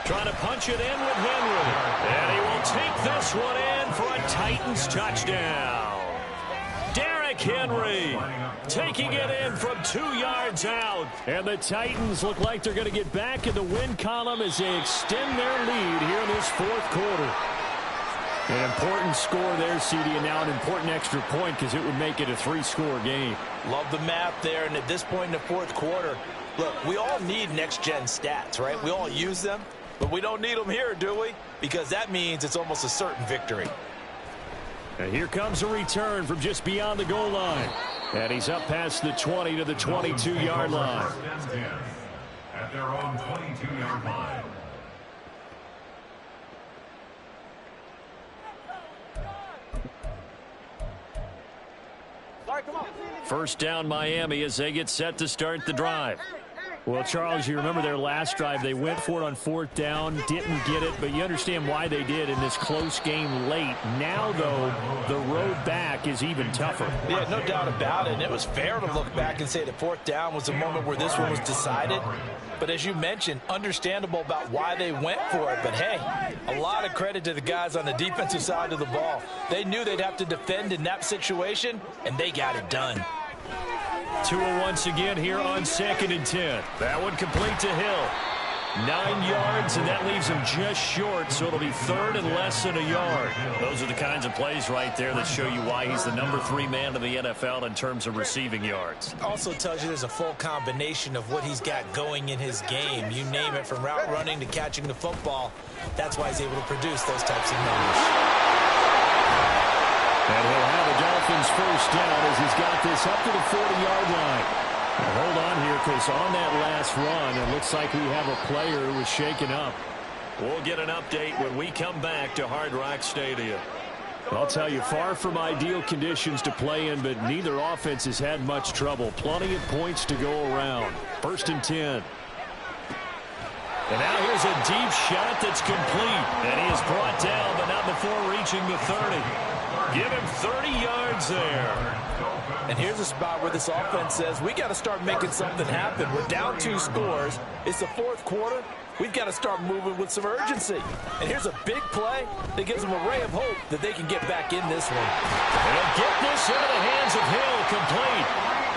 Trying to punch it in with Henry. And he will take this one in for a Titans touchdown. Derrick Henry taking it in from 2 yards out. And the Titans look like they're going to get back in the win column as they extend their lead here in this 4th quarter. An important score there, CD, and now an important extra point because it would make it a 3-score game. Love the math there, and at this point in the 4th quarter, look, we all need next-gen stats, right? We all use them, but we don't need them here, do we? Because that means it's almost a certain victory. And here comes a return from just beyond the goal line. And he's up past the 20 to the 22-yard line. At their own 22-yard line. First down Miami as they get set to start the drive. Well, Charles, you remember their last drive. They went for it on 4th down, didn't get it, but you understand why they did in this close game late. Now, though, the road back is even tougher. Yeah, no doubt about it. And it was fair to look back and say that 4th down was the moment where this one was decided. But as you mentioned, understandable about why they went for it. But, hey, a lot of credit to the guys on the defensive side of the ball. They knew they'd have to defend in that situation, and they got it done. Tua once again here on 2nd and 10. That one complete to Hill. 9 yards, and that leaves him just short, so it'll be 3rd and less than a yard. Those are the kinds of plays right there that show you why he's the number 3 man in the NFL in terms of receiving yards. Also tells you there's a full combination of what he's got going in his game. You name it, from route running to catching the football. That's why he's able to produce those types of numbers. And he'll have a Dolphins first down as he's got this up to the 40-yard line. Now hold on here, because on that last run, it looks like we have a player who was shaken up. We'll get an update when we come back to Hard Rock Stadium. I'll tell you, far from ideal conditions to play in, but neither offense has had much trouble. Plenty of points to go around. 1st and 10. And now here's a deep shot that's complete. And he is brought down, but not before reaching the 30. Give him 30 yards there. And here's a spot where this offense says, we got to start making something happen. We're down 2 scores. It's the 4th quarter. We've got to start moving with some urgency. And here's a big play that gives them a ray of hope that they can get back in this one. They'll get this into the hands of Hill, complete.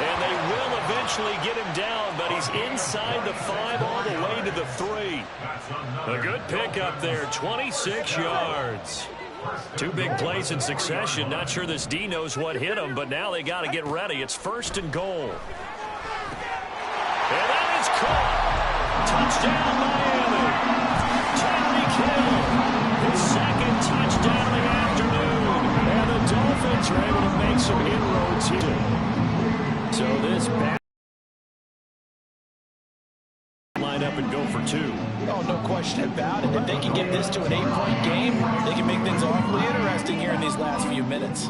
And they will eventually get him down, but he's inside the 5 all the way to the 3. A good pickup there, 26 yards. 2 big plays in succession. Not sure this D knows what hit him, but now they got to get ready. It's 1st and goal. And that is caught. Touchdown, Miami. Tyreek Hill, his 2nd touchdown of the afternoon. And the Dolphins are able to make some inroads here. So this back line up and go for 2. Oh, no question about it. If they can get this to an 8-point game, they can make things awfully interesting here in these last few minutes.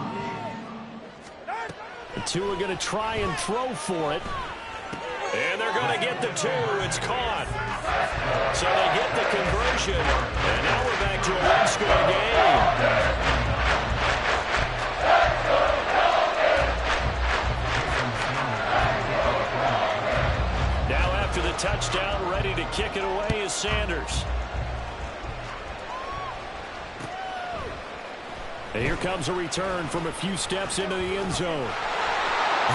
The 2 are going to try and throw for it. And they're going to get the 2. It's caught. So they get the conversion. And now we're back to a one-score game. Now after the touchdown, ready to kick it away is Sanders. And here comes a return from a few steps into the end zone.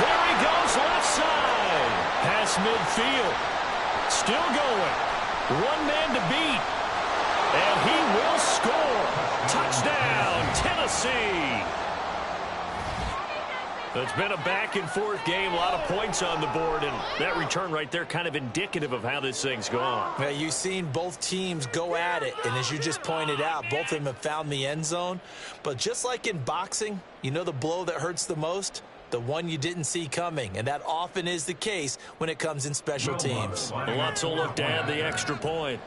There he goes, left side. Past midfield. Still going. 1 man to beat. And he will score. Touchdown, Tennessee. It's been a back-and-forth game, a lot of points on the board, and that return right there kind of indicative of how this thing's gone. Yeah, you've seen both teams go at it, and as you just pointed out, both of them have found the end zone. But just like in boxing, you know the blow that hurts the most? The one you didn't see coming, and that often is the case when it comes in special teams. Lots of look to add the extra point.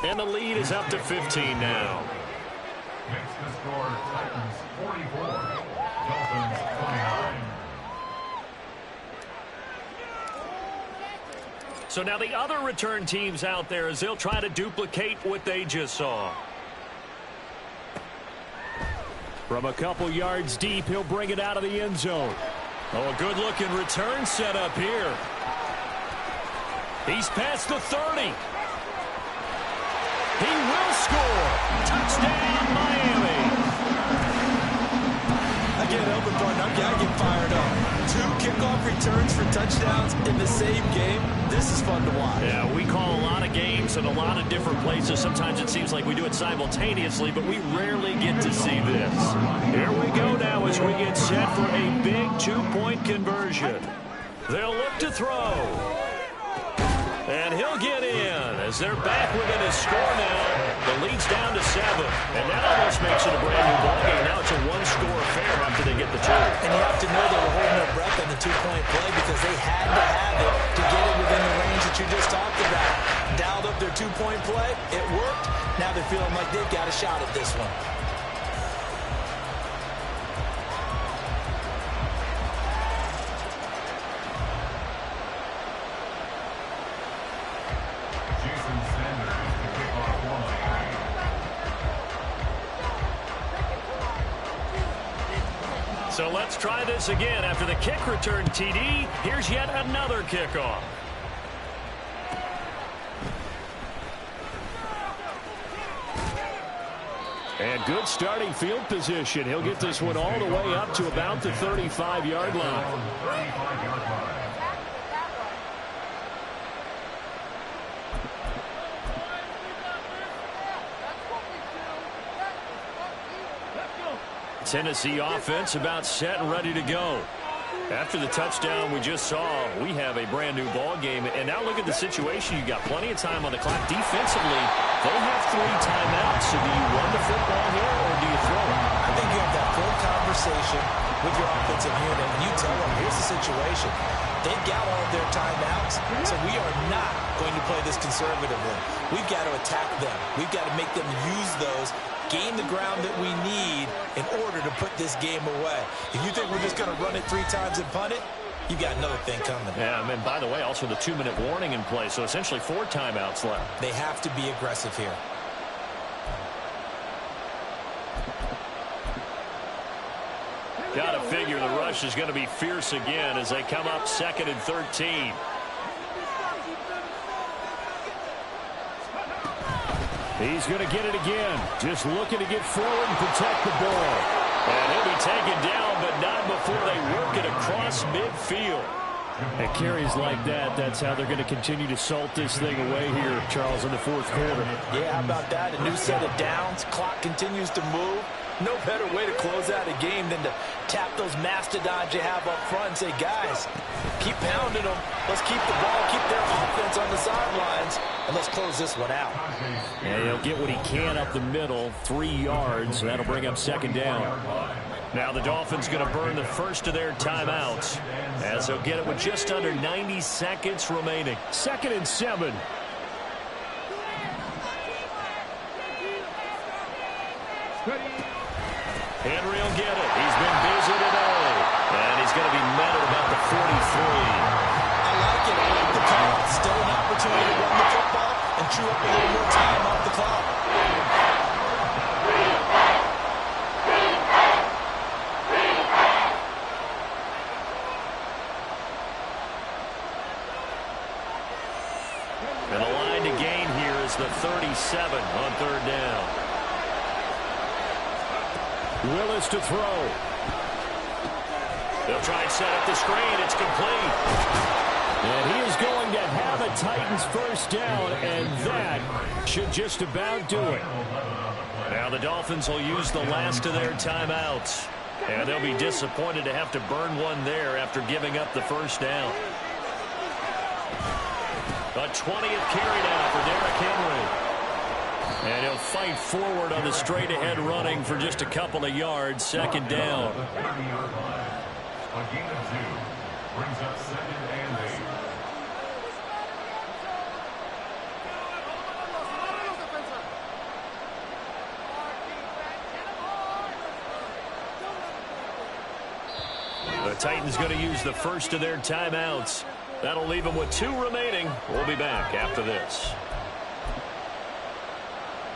And the lead is up to 15 now. Makes the score Titans 44, Dolphins 29. So now the other return teams out there as they'll try to duplicate what they just saw. From a couple yards deep, he'll bring it out of the end zone. Oh, a good-looking return set up here. He's past the 30. He will score. Touchdown, Miami. I can't help it, partner. I get fired up. 2 kickoff returns for touchdowns in the same game. This is fun to watch. Yeah, we call a lot of games in a lot of different places. Sometimes it seems like we do it simultaneously, but we rarely get to see this. Here we go now as we get set for a big 2-point conversion. They'll look to throw. And he'll get in as they're back within a score now. The lead's down to 7. And that almost makes it a brand new ball game. Now it's a one-score affair after they get the 2. And you have to know they were holding their breath on the two-point play because they had to have it to get it within the range that you just talked about. Dialed up their two-point play. It worked. Now they're feeling like they've got a shot at this one. So let's try this again. After the kick return TD, here's yet another kickoff. And good starting field position. He'll get this one all the way up to about the 35-yard line. Tennessee offense about set and ready to go. After the touchdown we just saw, we have a brand new ball game. And now look at the situation. You got plenty of time on the clock. Defensively, they have 3 timeouts. So do you run the football here or do you throw it? I think you have that full conversation with your offensive unit, and you tell them, here's the situation. They've got all of their timeouts, so we are not going to play this conservatively. We've got to attack them. We've got to make them use those, gain the ground that we need in order to put this game away. If you think we're just going to run it 3 times and punt it, you've got another thing coming. Yeah, and by the way, also the 2-minute warning in play, so essentially 4 timeouts left. They have to be aggressive here. Got to figure the rush is going to be fierce again as they come up 2nd and 13. He's going to get it again. Just looking to get forward and protect the ball. And he'll be taken down, but not before they work it across midfield. And carries like that, that's how they're going to continue to salt this thing away here, Charles, in the 4th quarter. Yeah, how about that? A new set of downs. Clock continues to move. No better way to close out a game than to tap those mastodons you have up front and say, guys, keep pounding them. Let's keep the ball, keep their offense on the sidelines, and let's close this one out. And he'll get what he can up the middle, 3 yards. That'll bring up 2nd down. Now the Dolphins going to burn the first of their timeouts as they'll get it with just under 90 seconds remaining. 2nd and 7. Henry will get it. He's been busy today. And he's going to be met at about the 43. I like it. I like the call. Still an opportunity to run the football and chew up a little more time off the clock. And the line to gain here is the 37 on 3rd down. Willis to throw. They'll try and set up the screen. It's complete. And he is going to have a Titans first down, and that should just about do it. Now the Dolphins will use the last of their timeouts. And they'll be disappointed to have to burn one there after giving up the first down. A 20th carry now for Derrick Henry. And he'll fight forward on the straight-ahead running for just a couple of yards. 2nd down. A gain of 2 brings up 2nd and 8. The Titans going to use the first of their timeouts. That'll leave them with 2 remaining. We'll be back after this.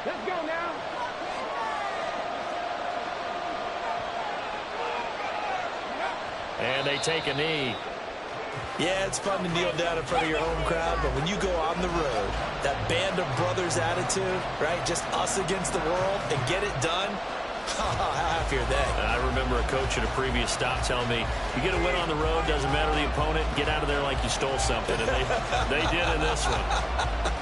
Let's go now. And they take a knee. Yeah, it's fun to kneel down in front of your home crowd, but when you go on the road, that band of brothers attitude, right, just us against the world and get it done, how happy are they? I remember a coach at a previous stop telling me, you get a win on the road, doesn't matter the opponent, get out of there like you stole something. And they did in this one.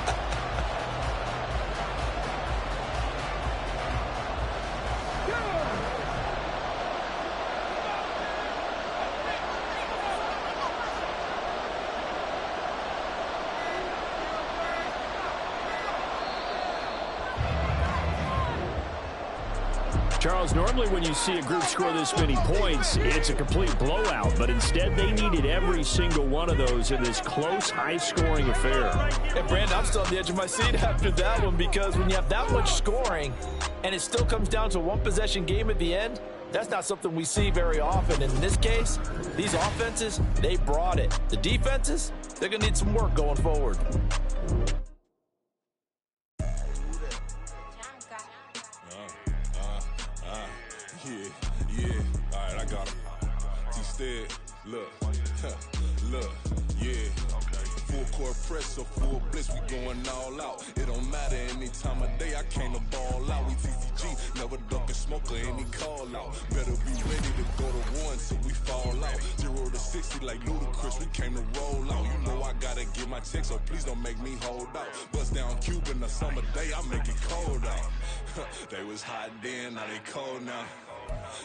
Charles, normally when you see a group score this many points, it's a complete blowout. But instead, they needed every single one of those in this close, high-scoring affair. And, Brandon, I'm still on the edge of my seat after that one, because when you have that much scoring and it still comes down to a one-possession game at the end, that's not something we see very often. In this case, these offenses, they brought it. The defenses, they're going to need some work going forward. Yeah, all right, I got him. T-Stead, look, yeah. Full court press or full blitz, we going all out. It don't matter any time of day, I came to ball out. We TCG, never ducking smoke or any call out. Better be ready to go to one till we fall out. 0 to 60 like Ludacris, we came to roll out. You know I gotta get my check, so please don't make me hold out. Bust down Cuban a summer day, I make it cold out. They was hot then, now they cold now.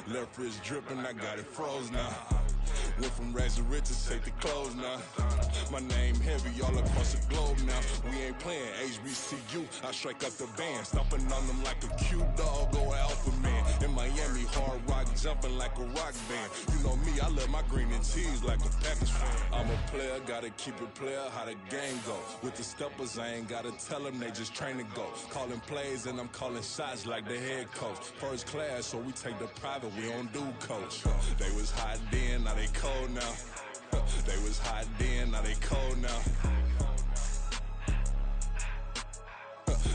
Left wrist dripping, I got it froze now. Went from rags to riches, take the clothes now. My name heavy all across the globe now. We ain't playing HBCU, I strike up the band. Stomping on them like a cute dog or alpha man. In Miami, hard rock jumping like a rock band. You know me, I love my green and cheese like a Packers fan. I'm a player, gotta keep it player, how the game go. With the steppers, I ain't gotta tell them, they just train to go. Calling plays and I'm calling shots like the head coach. First class, so we take the private, we don't do coach. They was hot then, now they cold now. They was hot then, now they cold now.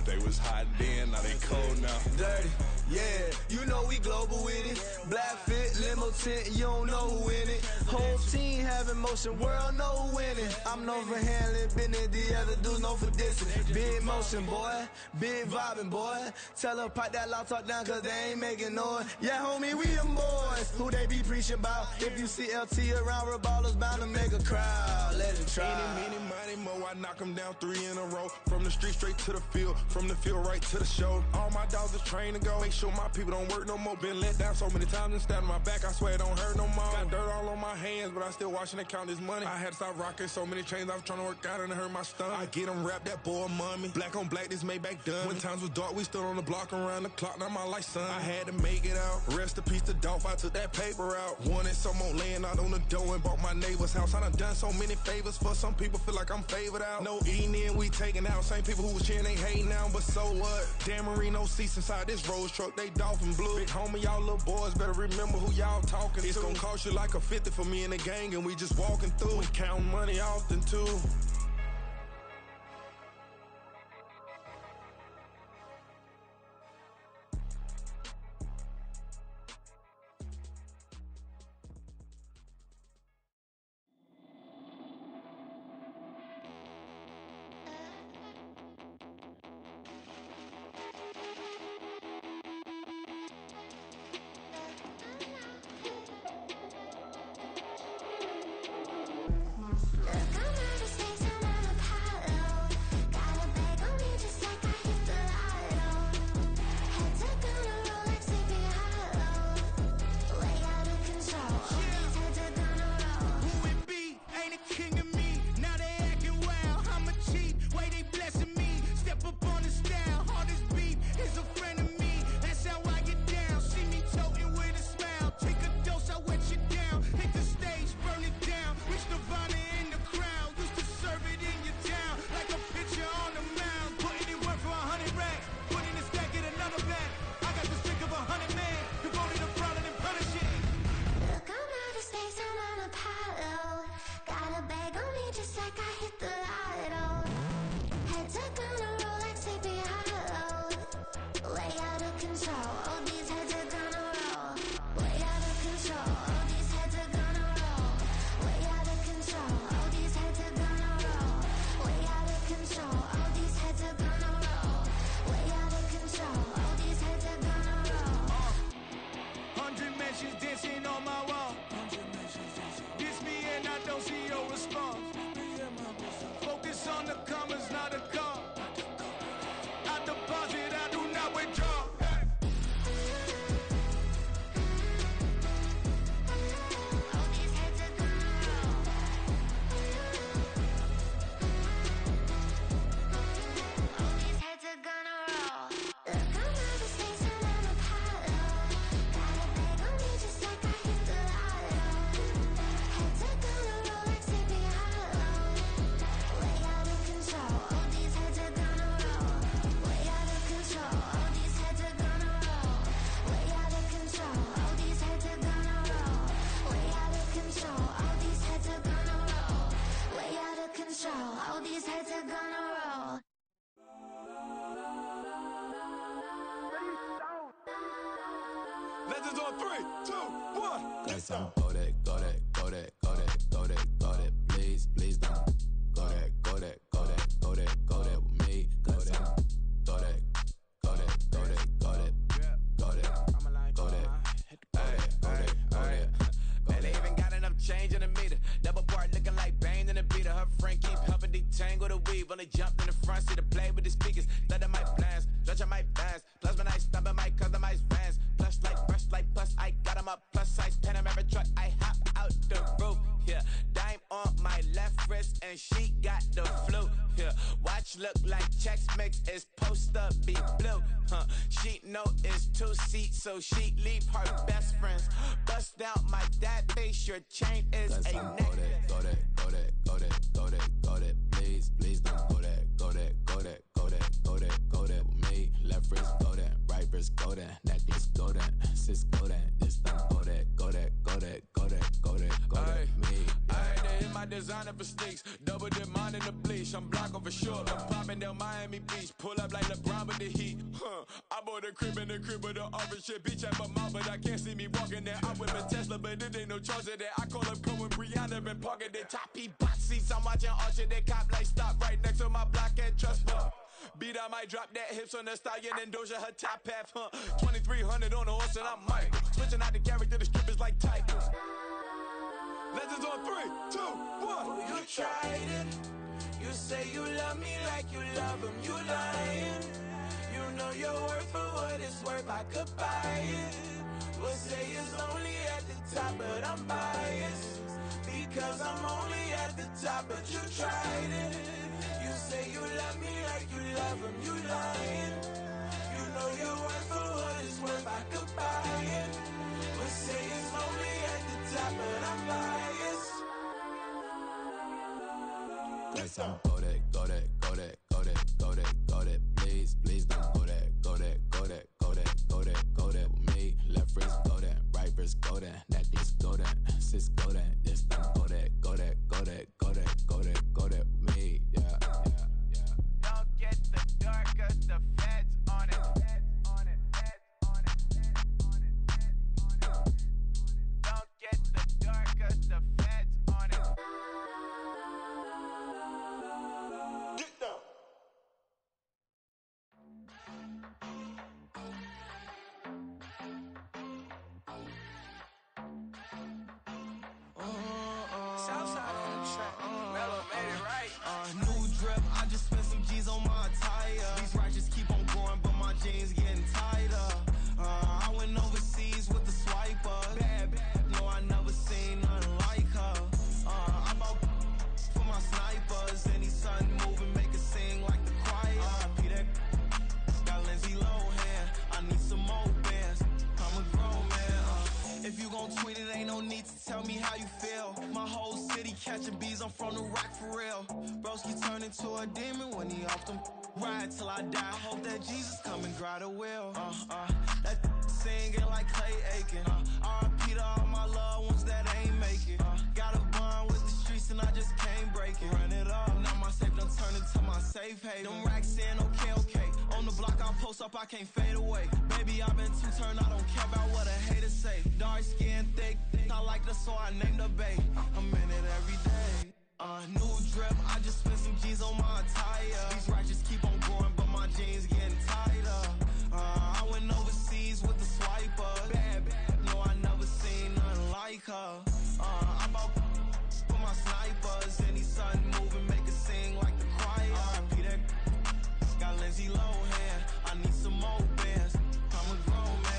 They was hot then, now they cold now. Dirty, yeah, you know we global with it. Black fit, limo tint, you don't know who in it. Whole team having motion, world know who winning. I'm known for handling business, the other dudes known for dissing. Big motion, boy, big vibing, boy. Tell her pipe that loud talk down, cause they ain't making noise. Yeah, homie, we them boys, who they be preaching about. If you see LT around, Reballer's bound to make a crowd. Let it try. Eeny, meeny, miny, mo, I knock them down 3 in a row. From the street straight to the field, from the field right to the show. All my dogs are trained to go. Make sure my people don't work no more. Been let down so many times and stabbed my back. I swear it don't hurt no more. Got dirt all on my hands, but I still watching and count this money. I had to stop rocking so many chains. I was trying to work out and it hurt my stomach. I get them wrapped, that boy mommy. Black on black, this Maybach done. When times was dark, we stood on the block around the clock. Now my life, son. I had to make it out. Rest in peace to Dolph. I took that paper out. Wanted some more laying out on the dough and bought my neighbor's house. I done so many favors for some people. Feel like I'm favored out. No eating in, we taking out. Same people who was cheering, they hating now, but so what? Dan Marino seats inside this Rolls truck, they Dolphin blue. Big homie, y'all little boys better remember who y'all talking to. It's gonna cost you like a 50 for me and the gang, and we just walking through. We counting money often too. 2, 1. Got some go that, go that, go that, go that, go that, go that. Please, please don't go that, go that, go that, go that, go that with me. Go that, go that, go that, go that, go that, go that, go that, go that. Man, they even got enough change in the meter. Double part looking like Bane in the beater. Her friend keep helping detangle the weave. Only jumped in the front seat to play with the speakers. Let them might blast, stretch my bands. Plus when I stop at my customized vans. Plush like brush like plus I got them up. Plus size Panamera truck. I hop out the roof. Yeah, dime on my left wrist and she got the flu. Yeah, watch look like Chex Mix is post up be blue. She know it's 2 seats, so she leave her best friends. Bust down my dad face. Your chain is a necklace. Go that, go that, go that, go that, go that. Please, please don't go that, go that, go that, go that, go that, go that with me. Left wrist go that, right wrist go that, necklace go that, sis go that. This don't go that, go that, go that, go that, go that, go that with me. I had to hit my designer for sneaks. Double dip mine in the bleach. I'm blocking for sure. I'm popping down Miami Beach. Pull up like LeBron with the heat. I bought a crib in the crib with the office shit. Beach at my mouth, but I can't see me walking there. I'm with a Tesla, but it ain't no charge of that. I call up Cohen, Brianna, and parking the top P box seats. I'm watching Archer, they cop like stop right next to my block and trust fund. Beat, I might drop that hips on the stallion and Doja her top half, 2300 on the horse and I'm Mike. Switching out the character, the strippers like Tigers. Legends on 3, 2, 1. You tried it. You say you love me like you love him. You lying. You know your worth for what it's worth. I could buy it. Would say it's only at the top, but I'm biased because I'm only at the top. But you tried it. You say you love me like you love him. You lying. You know your worth for what it's worth. I could buy it. Would say it's only at the top, but I'm biased. Got some go that, go that, go that, go that, go that, go that. Please, please don't go that, go that, go that, go that, go that, go that with me. Left wrist go that, right wrist go that, necklace go that, sis go that. This don't go that, go that, go that, go that, go that, go that with me. Yeah, yeah, yeah. Don't get the dark, cause the feds on it. Don't get the dark, cause the feds on it. Get down. Southside on the track. Mellow made it right. New drip, I just spent some G's on my attire. These righteous keep on going, but my jeans getting tighter. I went overseas with the swiper. Bad, no, I never seen nothing like her. I bought for my snipers. Any sun moving, make it sing like the choir. Peter got Lindsay Lohan. I need some more bands. I'm a grown man. If you gon' tweet it, ain't no need to tell me how you feel. My whole city catching bees, I'm from the rock for real. Broski turn into a demon when he off them. Ride till I die. I hope that Jesus come and grab the wheel. That singing like Clay Aiken. R.I.P. to all my loved ones that ain't make it. Got a bond with the streets and I just can't break it. Run it up, now my safe done turn into my safe haven. Them racks in, okay. On the block I post up, I can't fade away. Baby, I've been too turned, I don't care about what a hater say. Dark skin, thick, I like the so I named the bay. I'm in it every day. New drip, I just spent some G's on my attire. These righteous keep on going, but my jeans getting tighter. I went overseas with the swiper. Bad, no, I never seen nothing like her. I bought for my snipers. Any sun moving, make it sing like the choir. Peter got Lindsay Lohan. I need some more bands. I'm a grown man.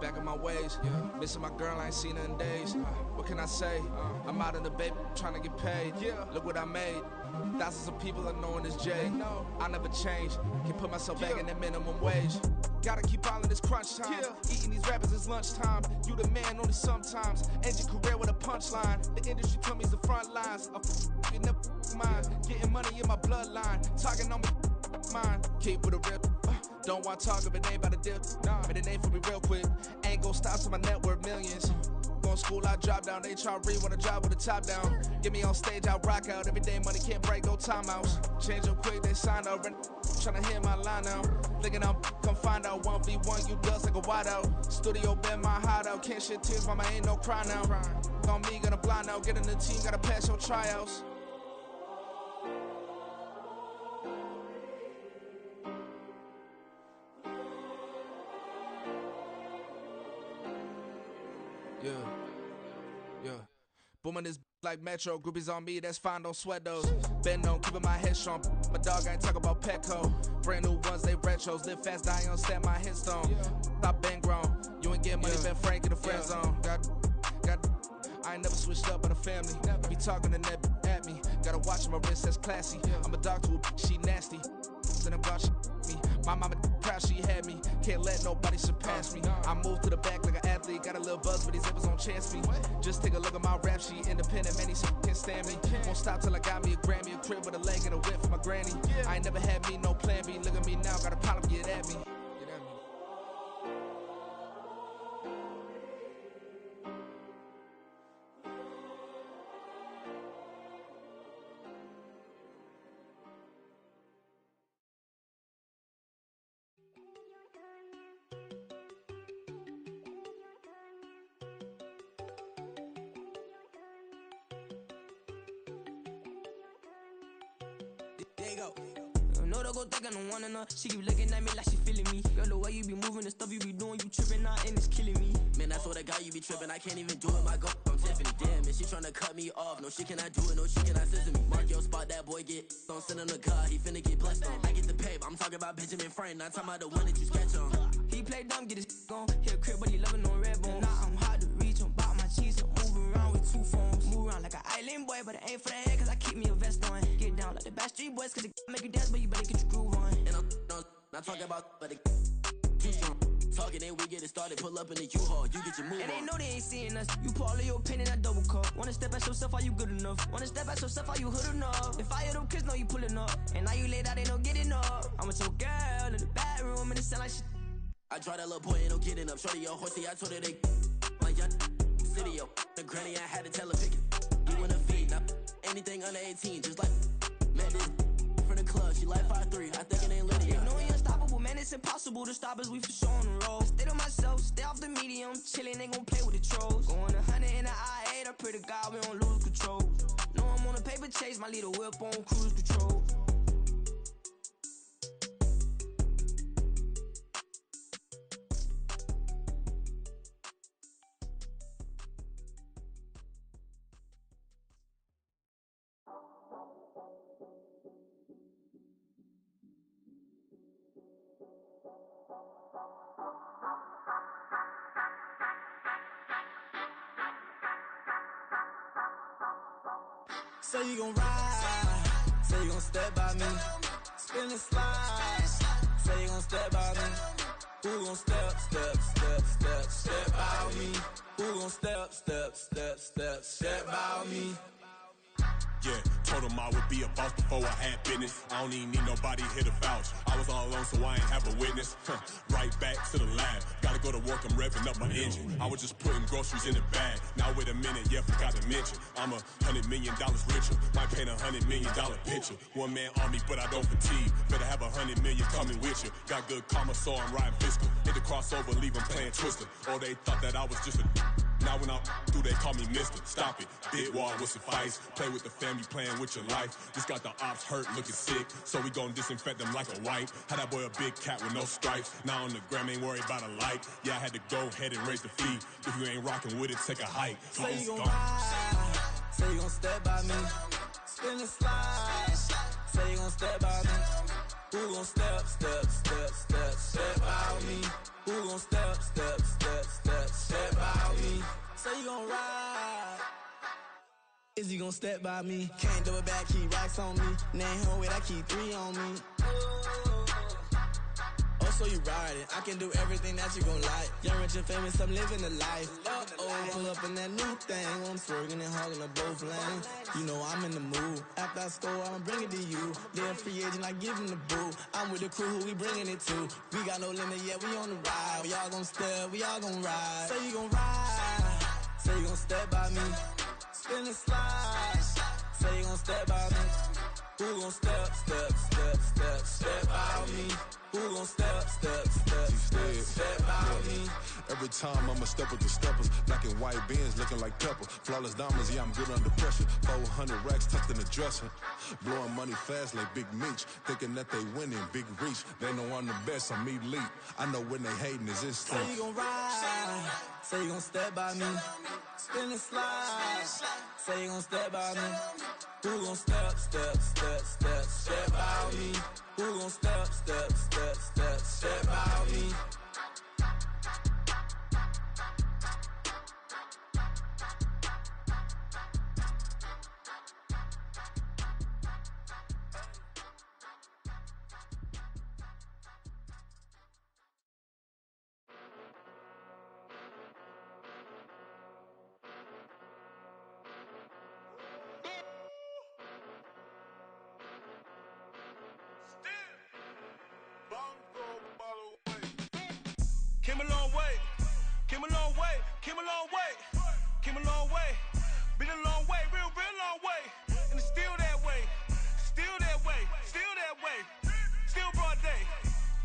Back in my ways, missing my girl, I ain't seen her in days. What can I say? I'm out in the baby, trying to get paid. Look what I made. Thousands of people are knowing this Jay. I never change. Can put myself back in the minimum wage. Gotta keep ballin' this crunch time. Eating these rappers is lunchtime. You the man only sometimes. End your career with a punchline. The industry told me it's the front lines. You never mine. Getting money in my bloodline. Talking on me, mine. Keep with a real. Don't want to talk if it ain't about a deal. But it ain't for me real quick. Ain't gon' stop till my net worth millions. Going school, I drop down. They try to read when I drop with the top down. Get me on stage, I rock out. Every day money can't break, no timeouts. Change up quick, they sign up. Tryna hear my line now. Thinking I'm come find out 1v1, you dust like a wideout. Studio been my hideout. Can't shed tears, mama ain't no cry now. On me, gonna blind out. Get in the team, gotta pass your tryouts. Yeah. Booming this like Metro. Groupies on me, that's fine, don't sweat those. Been on, keeping my head strong. My dog ain't talk about Petco. Brand new ones, they retros. Live fast, die on, stand my headstone. Stop been grown. You ain't get money, been frank in the friend zone. I ain't never switched up on the family. Be talking to that at me. Gotta watch my wrist, that's classy. I'm a dog to a she nasty. Then I'm glad she me. My mama proud she had me. Can't let nobody surpass me. I moved to the back like an athlete. Got a little buzz, but these zippers don't chance me. Just take a look at my rap sheet. Independent, man, these can't stand me. Won't stop till I got me a Grammy, a crib with a leg and a whip for my granny. I ain't never had me no plan B. Look at me now, got a problem, get at me. No, they go think I don't wanna know. She keep looking at me like she feeling me. Girl, the way you be moving, the stuff you be doing, you tripping out and it's killing me. Man, I swear to God, you be tripping. I can't even do it. My go from Tiffany. Damn, and she tryna cut me off. No, she cannot do it. No, she cannot scissor me. Mark your spot, that boy get. Don't send him the car. He finna get blessed on. I get the pay. I'm talking about Benjamin Franklin. Not talking about the one that you sketch on. He play dumb, get his gone. Hit a crib, but he loving on red bone. Now I'm hard to reach. I'm about my cheese. I'm moving around with two phones. Move around like an island boy, but it ain't for the head, cause I keep me a vest on. Get down like the Backstreet Boys, cause it make you dance, but you better get your groove on. And I'm not talking about, but it too strong. Talking, then we get it started. Pull up in the U-Haul, you get your move and on. they know they ain't seeing us. You pull all of your pin in that double cup. Wanna step at yourself, are you good enough? Wanna step at yourself, are you hood enough? If I hear them kids know you pulling up, and now you laid out, they don't get enough. I'm with your girl in the bedroom, and it sound like shit. I draw that little boy, ain't no getting up. Shorty, your horsey, I told her they my young city, yo. The granny, I had to tell her pick it. You wanna feed, now anything under 18, just like met this from the club. She like 5'3", I think it ain't Lydia. You know we unstoppable, man, it's impossible to stop us, we for sure on the road. Stay to myself, stay off the medium, chillin', ain't gon' play with the trolls. Going 100 in the I-8, I pray to God we don't lose control. Know I'm on a paper chase, my little whip on cruise control. Say you gon' ride, say you gon' step by me, spin and slide, say you gon' step by me. Who gon' step by me? Who gon' step by me? Yeah, told him I would be a boss before I had business. I don't even need nobody here to vouch. I was all alone, so I ain't have a witness. Right back to the lab. Gotta go to work, I'm revving up my engine. I was just putting groceries in the bag. Now wait a minute, yeah, forgot to mention. I'm $100 million richer. Might paint $100 million picture. One man army, but I don't fatigue. Better have $100 million coming with you. Got good karma, so I'm riding fiscal. Hit the crossover, leave them playing Twister. Or they thought that I was just a. Now when I do, they call me Mister. Stop it. Big wall will suffice. Play with the family, playing with your life. Just got the ops hurt, looking sick. So we gon' disinfect them like a wipe. Had that boy a big cat with no stripes. Now on the gram, ain't worried about a light. Yeah, I had to go ahead and raise the fee. If you ain't rocking with it, take a hike. Say you gon' ride, say you gon' step by me. Spin and slide, say you gon' step by me. Who gon' step by me? Who gon' step by me? Say you gon' ride. Is he gon' step by me? Can't do it back, keep racks on me. Name home with I keep 3 on me. Oh, so so you ride it. I can do everything that you gon' like. Young, rich, and famous, I'm living the life. Uh-oh, pull up in that new thing. I'm swerving and hogging up both lanes. You know I'm in the mood. After I score, I'ma bring it to you. They're a free agent, I give him the boo. I'm with the crew, who we bringing it to. We got no limit, yeah, we on the ride. We all gon' step, we all gon' ride. Say you gon' ride. Say you gon' step by me. Spin and slide. Say you gon' step by me. Who gon' step by me? Who gon' step by me? Every time I'ma step with the steppers. Black and white beans looking like pepper. Flawless diamonds, yeah, I'm good under pressure. 400 racks tucked in the dresser. Blowing money fast like Big Meech. Thinking that they winning, big reach. They know I'm the best, I'm elite. I know when they hating is instinct. Say you gon' ride. Say you gon' step by me. Spin and slide. Say you gon' step by me. Who gon' step by me? Who gon' step by me? Came a long way, came a long way, came a long way, came a long way. Been a long way, real long way. And it's still that way, still that way, still that way. Still broad day,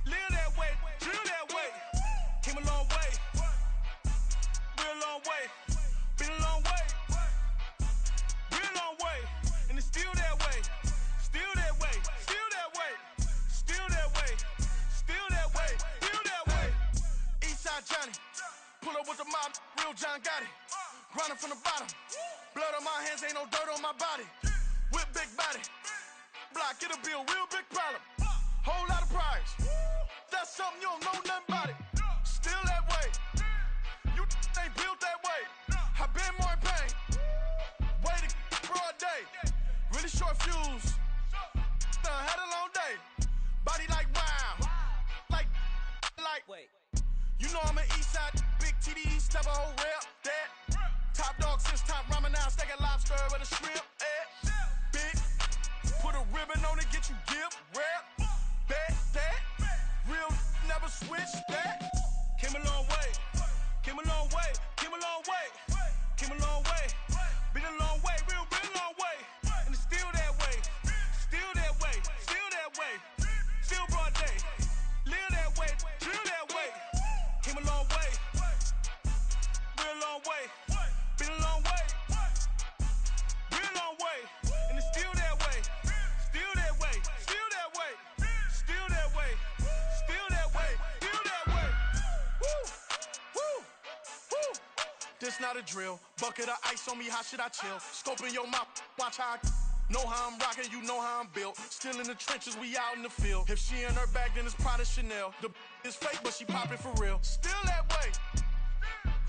live that way, drill that way. Came a long way, real long way. Been a long way, real long way. And it's still that way, still that way, still that way, still that way, still that way, still that way. Eastside Johnny, pull up with the mob, real John Gotti. Grinding from the bottom, blood on my hands, ain't no dirt on my body. Whip big body, block, get a bill, real big problem. Whole lot of priors, that's something you don't know nothing about it. Still that way, you ain't built that way. I been more in pain, waited broad day. Really short fuse, had a long day. Body like wow, like. You know I'm an Eastside, big TDE, step a whole rep, that. Top dog since top ramen now, stack a lobster with a shrimp, big, put a ribbon on it, get you dip, rap, bet that. Real never switch that. Came a long way, came a long way, came a long way, came a long way. Been a long way, real long way. And it's still that way, still that way, still that way. Still broad day, live that way, drill that way. Came a long way, real long way. Been a long way, real long way. And it's still that way, still that way, still that way, still that way, still that way, still that way. Woo, woo, woo. This not a drill. Bucket of ice on me, how should I chill? Scoping your mouth, watch how I know how I'm rocking, you know how I'm built. Still in the trenches, we out in the field. If she in her bag, then it's Prada Chanel. The is fake, but she poppin' for real. Still that way.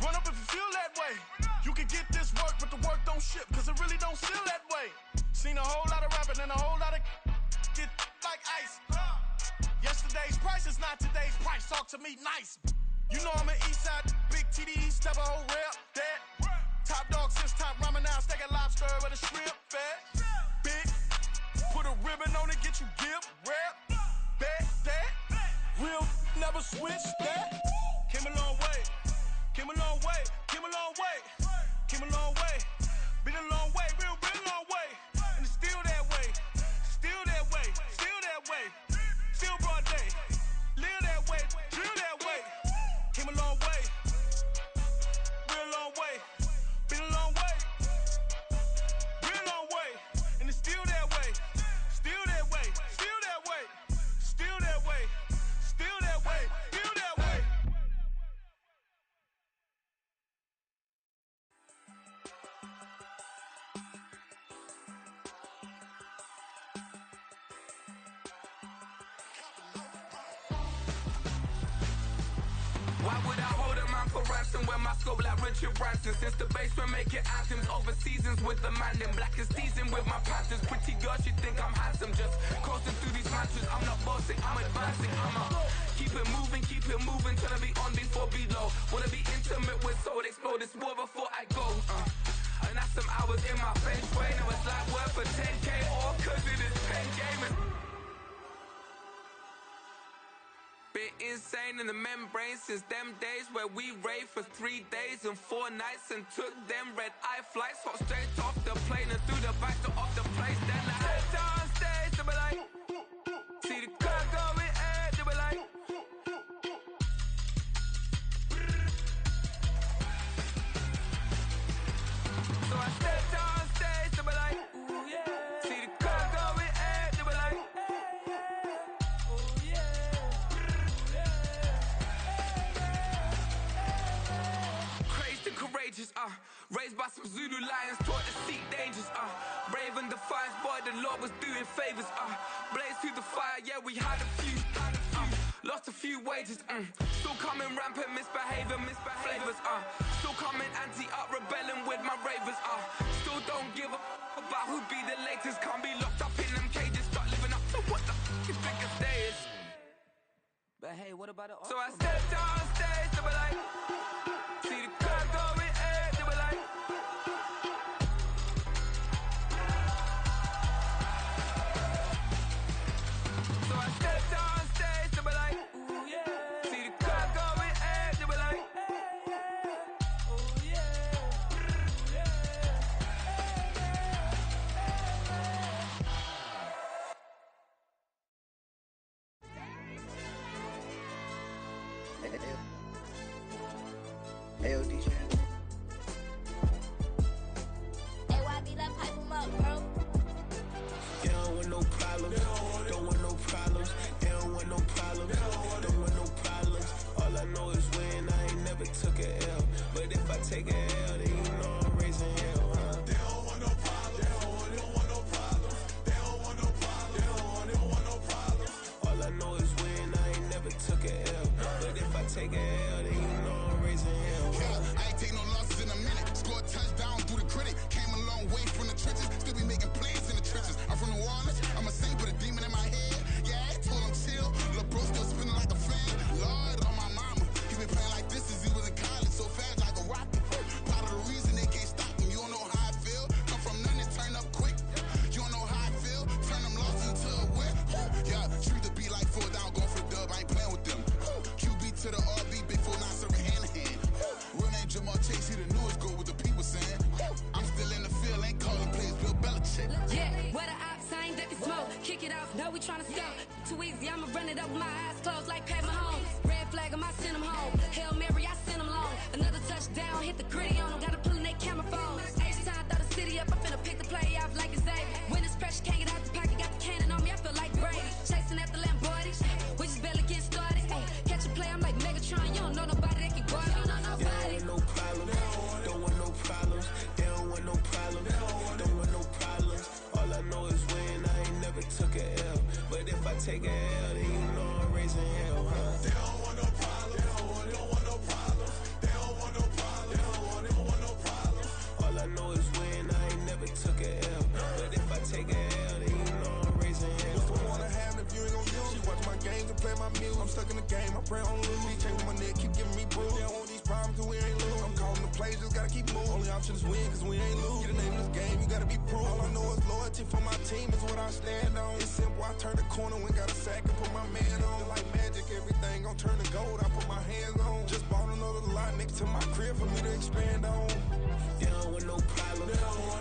Run up if you feel that way. You can get this work, but the work don't ship, cause it really don't feel that way. Seen a whole lot of rapping and a whole lot of get like ice. Yesterday's price is not today's price. Talk to me nice. You know I'm an Eastside, big TDE, step a whole rep, that. Top dog since top ramen now, stack a lobster with a shrimp, fat. Big, put a ribbon on it, get you dip, rap, bet that. Real never switch that. Came a long way, came a long way, came a long way, came a long way. Been a long way, real long way. And it's still that way, still that way, still that way. Still broad day, live that way, drill that way. Came a long way, real long way. Been a long way, real long way. And it's still that way, still that way, still that way, still that way, still that way, still that way. Why would I hold a man for ransom when my scope like Richard Branson? Since the basement making anthems over seasons with the man in black is teasing with my panthers. Pretty girl, she think I'm handsome, just coasting through these mantras. I'm not bossing, I'm advancing, I'ma keep it moving. Wanna be intimate with soul, explore this war before I go. And that's some hours in my bench way. Now it's like work for 10K, all cause it is pen gaming. Been insane in the membrane since them days where we raved for 3 days and 4 nights and took them red-eye flights, hot straight off the plane and through the back door of the place. Then I head on stage, they be like, see the car going ahead, they be like, so I stepped on stage, they be like, ooh yeah, see the car going ahead, they be like, ooh yeah. Courageous, raised by some Zulu lions, taught to seek dangers, brave and defiant, boy, the Lord was doing favors, blaze through the fire, yeah, we had a few, lost a few wages, still coming rampant, misbehavior, flavors, still coming anti-up, rebelling with my ravers, still don't give a about who be the latest, can't be locked up in them cages, start living up to what the f*** you think a day is. But hey, what about the So I stepped on stage, they be like, see the crowd going ahead, they be like, so I stepped on stage, they be like, ooh yeah, see the crowd going ahead, they be like, ooh yeah, AOD channel. AYB, let pipe him up, bro. They don't want no problems. Don't want no problems. They don't want no problems. Don't want no problems. All I know is win. I ain't never took a L. But if I take a L, then you know I'm raising hell, huh? They don't want no problems. They don't want no problems. They don't want no problems. They don't want no problems. All I know is win. I ain't never took a L. But if I take a L, then you know I'm raising hell. I ain't take no losses in a minute. Scored touchdown through the critic. Came a long way from the trenches. Still be making plays in the trenches. I'm from New Orleans. I'm a saint, but a demon in my head. Yeah, I told him chill. Lil' bro still spinning like a fan. Lord on my mama. He been playing like this since he was in college. So fast like a rocket. Part of the reason they can't stop him. You don't know how I feel. Come from nothing, turn up quick. You don't know how I feel. Turn them losses into a whip. Yeah, treat the beat like 4 down. Going for the dub. I ain't playing with them. QB to the RB. Big 4 9 serving hand to hand. Real name Jamal Chase. He the newest goal with the people saying. I'm still in the field. Ain't calling plays. Bill Belichick. Yeah, what a ops, I ain't ducking smoke. Kick it off, know we tryna score. Too easy, I'ma run it up with my eyes closed like Pat Mahomes. Red flag, I send him home. Hail Mary, I send him long. Another touchdown, hit the gritty on him. Gotta pull in they camera phones. H-time, throw the city up. I finna pick the play off like it's Xavier. When it's pressure, can't get out the pocket. Got the cannon on me, I feel like Brady. Chasing after Lamborghini, we just barely getting started. Ay, catch a play, I'm like Megatron. You don't know nobody that can guard me. You don't know nobody. They don't want no problems. Don't want no problems. They don't want no problems. Don't want no problems. All I know is win. I ain't never took a L. But if I take a L, then you know I'm raising hell, huh? They don't want no problems. They don't want no problems. They don't want no problems. They don't want no problems. All I know is win. I ain't never took a L. But if I take a L, then you know I'm raising hell. What's the point of having if you ain't gon' use? She watch my games and play my music. I'm stuck in the game. I pray on lose. Chain with my neck, keep giving me bruise. They don't want these problems cause we ain't lose. I'm calling the plays, just gotta keep moving. Only option is win cause we ain't lose. Get the name of this game, you gotta be proof. All I know is loyalty for my team is what I stand on. It's simple, I turn the corner when got a sack and put my man on. Like magic, everything gon' turn to gold. I put my hands on. Just bought another lot next to my crib for me to expand on. They don't want no problems.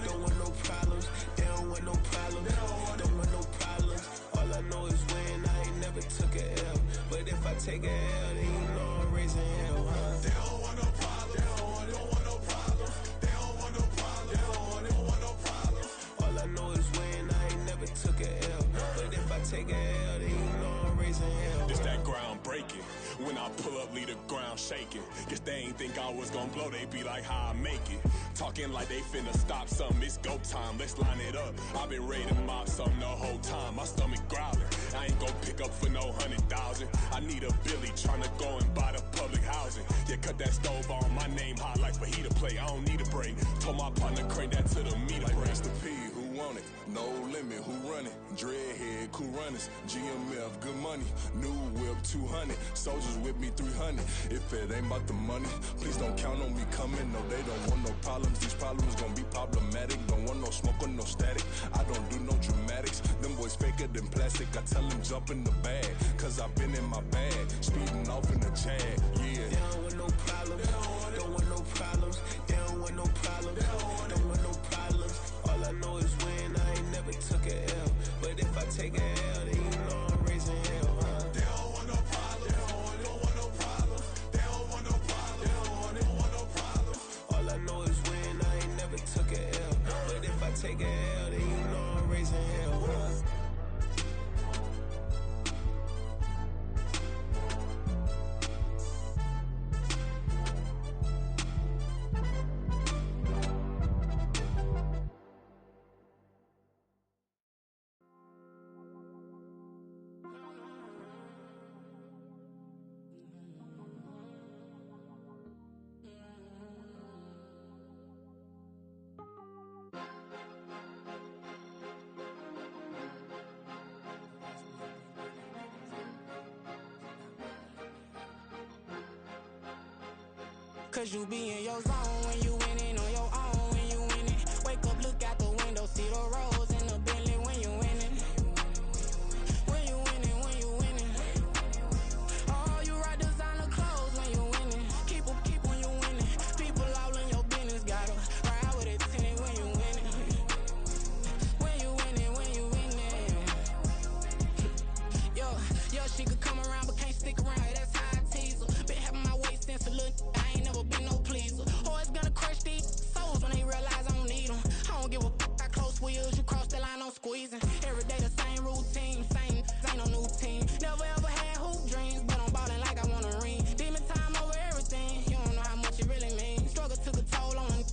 Don't want no problems. They don't want no problems. Don't want no problems. All I know is win. I ain't never took a L. But if I take a L, then you know I'm raising hell, huh? They don't want no problems. They don't want no problems. They don't want no problems. They don't want no problems. All I know is win. I ain't never took a L. But if I take a L, then you know I'm raising hell. It's that ground breaking. When I pull up, leave the ground shaking. Guess they ain't think I was gonna blow. They be like, how I make it. Talking like they finna stop something. It's go time. Let's line it up. I've been ready to mop something the whole time. My stomach growling. I ain't gon' pick up for no 100,000. I need a Billy tryna go and buy the public housing. Yeah, cut that stove on. My name hot like fajita play. I don't need a break. Told my partner crank that to the meter. Like race the P. Who want it. No limit, who run it? Dreadhead, cool runners. GMF, good money. New whip, 200. Soldiers with me, 300. If it ain't about the money, please don't count on me coming. No, they don't want no problems. These problems gon' be problematic. Don't want no smoke or no static. I don't do no dramatics. Them boys faker than plastic. I tell them jump in the bag, cause I've been in my bag. Speeding off in the Jag, yeah. They don't want no problems. Don't want no problems. They don't want no problems. Don't want no problems. All I know is win. I ain't never took a L. But if I take a L, then you know I'm raising hell, huh? They don't want no problems. They don't want no problems. They don't want no problems. They don't want no problems. All I know is win. I ain't never took a L. But if I take a L, then you know I'm raising hell, huh? Cause you be in your zone when you winning on your own when you winning. Wake up, look out the window, see the rose in the Bentley when you winning. When you winning, when you winning. Oh, you ride designer clothes when you winning. Keep when you winning. People all in your business, gotta ride with it tinted when you winning. When you winning, when you winning. Yo, she could come around but can't stick around. That's how I tease her. Been having my waist since a little. I ain't never been no pleaser. Always gonna crush these souls when they realize I don't need them. I don't give a f*** how close wheels. You cross the line, I'm squeezing. Every day the same routine, same, ain't no new team. Never ever had hoop dreams, but I'm ballin' like I want a ring. Demon time over everything, you don't know how much it really means. Struggle took a toll on them,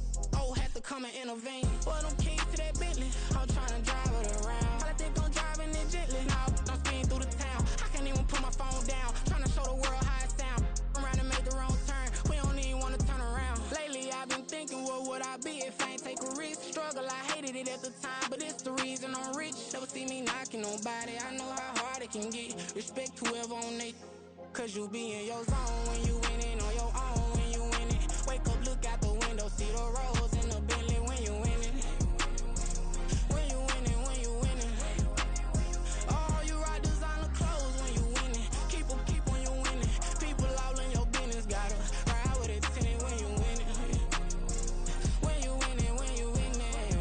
had to come and intervene. Well, them keys to that Bentley, I'm tryna drive it around. I think I'm driving it gently, now I'm speeding through the town. I can't even put my phone down, tryna show the world how it sound. Around and make the wrong turn, we don't even wanna turn around. Lately I've been thinking, what would I be if I ain't take a risk? Struggle, I hated it at the time, but it's the reason I'm rich. Never see me knocking nobody, I know how hard it can get. Respect whoever on they, cause you be in your zone when you winning on your own when you winning. Wake up, look out the window, see the rose in the Bentley when you winning. When you winning, when you winning. Oh, you ride designer clothes when you winning. Keep when you winning. People all in your business, gotta ride with it tinted when you winning. When you winning, when you winning.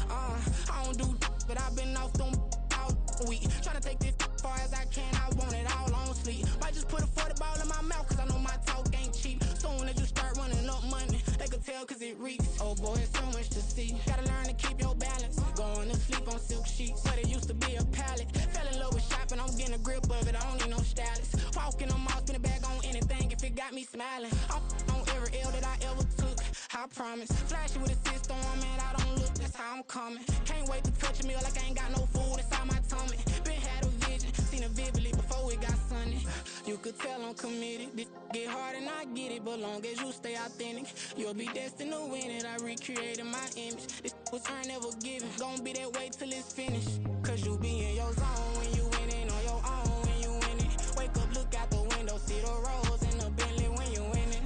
I don't do but I've been off them all week. Tryna take this far as I can, I want it all on sleep. Might just put a 40 ball in my mouth, cause I know my talk ain't cheap. Soon as you start running up money, they could tell cause it reeks. Oh boy, it's so much to see. Gotta learn to keep your balance. Going to sleep on silk sheets, but it used to be a pallet. Fell in love with shopping, I'm getting a grip of it, I don't need no stylist. Walking them off, spin a bag on anything if it got me smiling. I'm on every L that I ever took, I promise. Flashing with a system, man, I don't look, that's how I'm coming. Can't wait to touch a meal like I ain't got no food inside my tummy. Been had a vision, seen it vividly before it got sunny. You could tell I'm committed, this get hard and I get it, but long as you stay authentic, you'll be destined to win it. I recreated my image, this was earned, never given. Gonna be that way till it's finished, cause you be in your zone when you winning on your own when you winning. Wake up, look out the window, see the rose in the Bentley when you winning.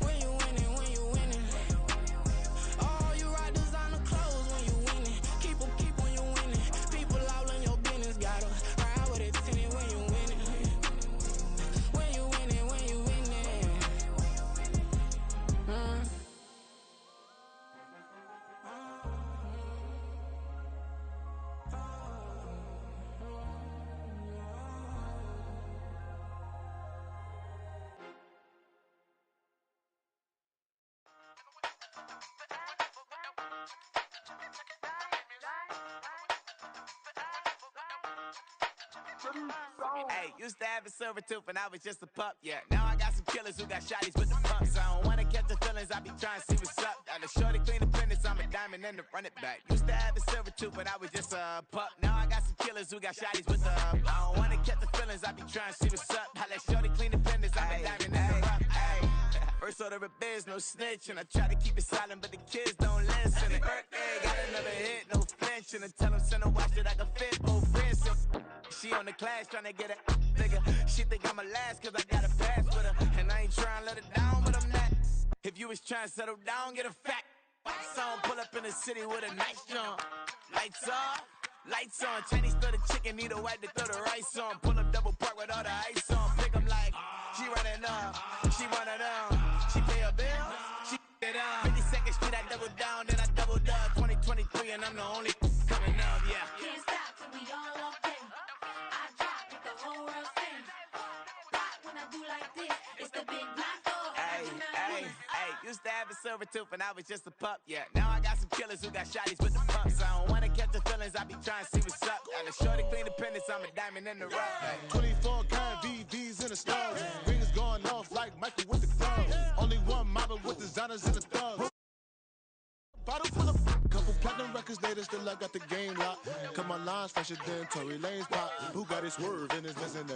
When you winning, when you winning. Oh, you ride designer clothes when you winning. Keep when you winning. People all in your business, gotta ride with it tinted when you winning. When you winning, when you winning. Hey, used to have a silver tooth when I was just a pup, yeah. Now I got some killers who got shotties with the pumps. I don't wanna catch the feelings, I be trying to see what's up. Got a shorty clean the finish, I'm a diamond and the run it back. Used to have a silver tooth when I was just a pup. Now I got some killers who got shotties with the I don't wanna catch the feelings, I be trying to see what's up. I let shorty clean the finish, I'm a diamond and the rough. First order of biz, no snitch. And I try to keep it silent, but the kids don't listen. And birthday, got another hit, no flinch. And I tell them send a watch that I can fit both wrists. She on the class trying to get a nigga. She think I'm a last cause I got a pass with her. And I ain't trying to let it down, but I'm not. If you was trying to settle down, get a fat song. Pull up in the city with a nice jump. Lights off, lights on. Chinese throw the chicken, need a wipe to throw the rice on. Pull up double park with all the ice on. Pick 'em like, she running up, she one of them. She pay a bill, she it up. 52nd Street, I double down, then I doubled up. 2023, and I'm the only coming up, yeah. Can't stop till we all locked in. I drop with the whole world sings. Rock when I do like this, it's the big black dog. Hey, used to have a silver tooth and I was just a pup, yeah. Now I got some killers who got shotties with the pumps. I don't wanna catch the feelings, I be trying to see what's up. And the shorty clean the pendants, I'm a diamond in the rough. Hey. 24 karat VVs in the stars. Rings going off like Michael with the clubs. Only one model with designers in the thugs. Bottle full of couple platinum records later, still I got the game locked. Cause my lines fresher than Tory Lane's pop. Who got his swerve in his missing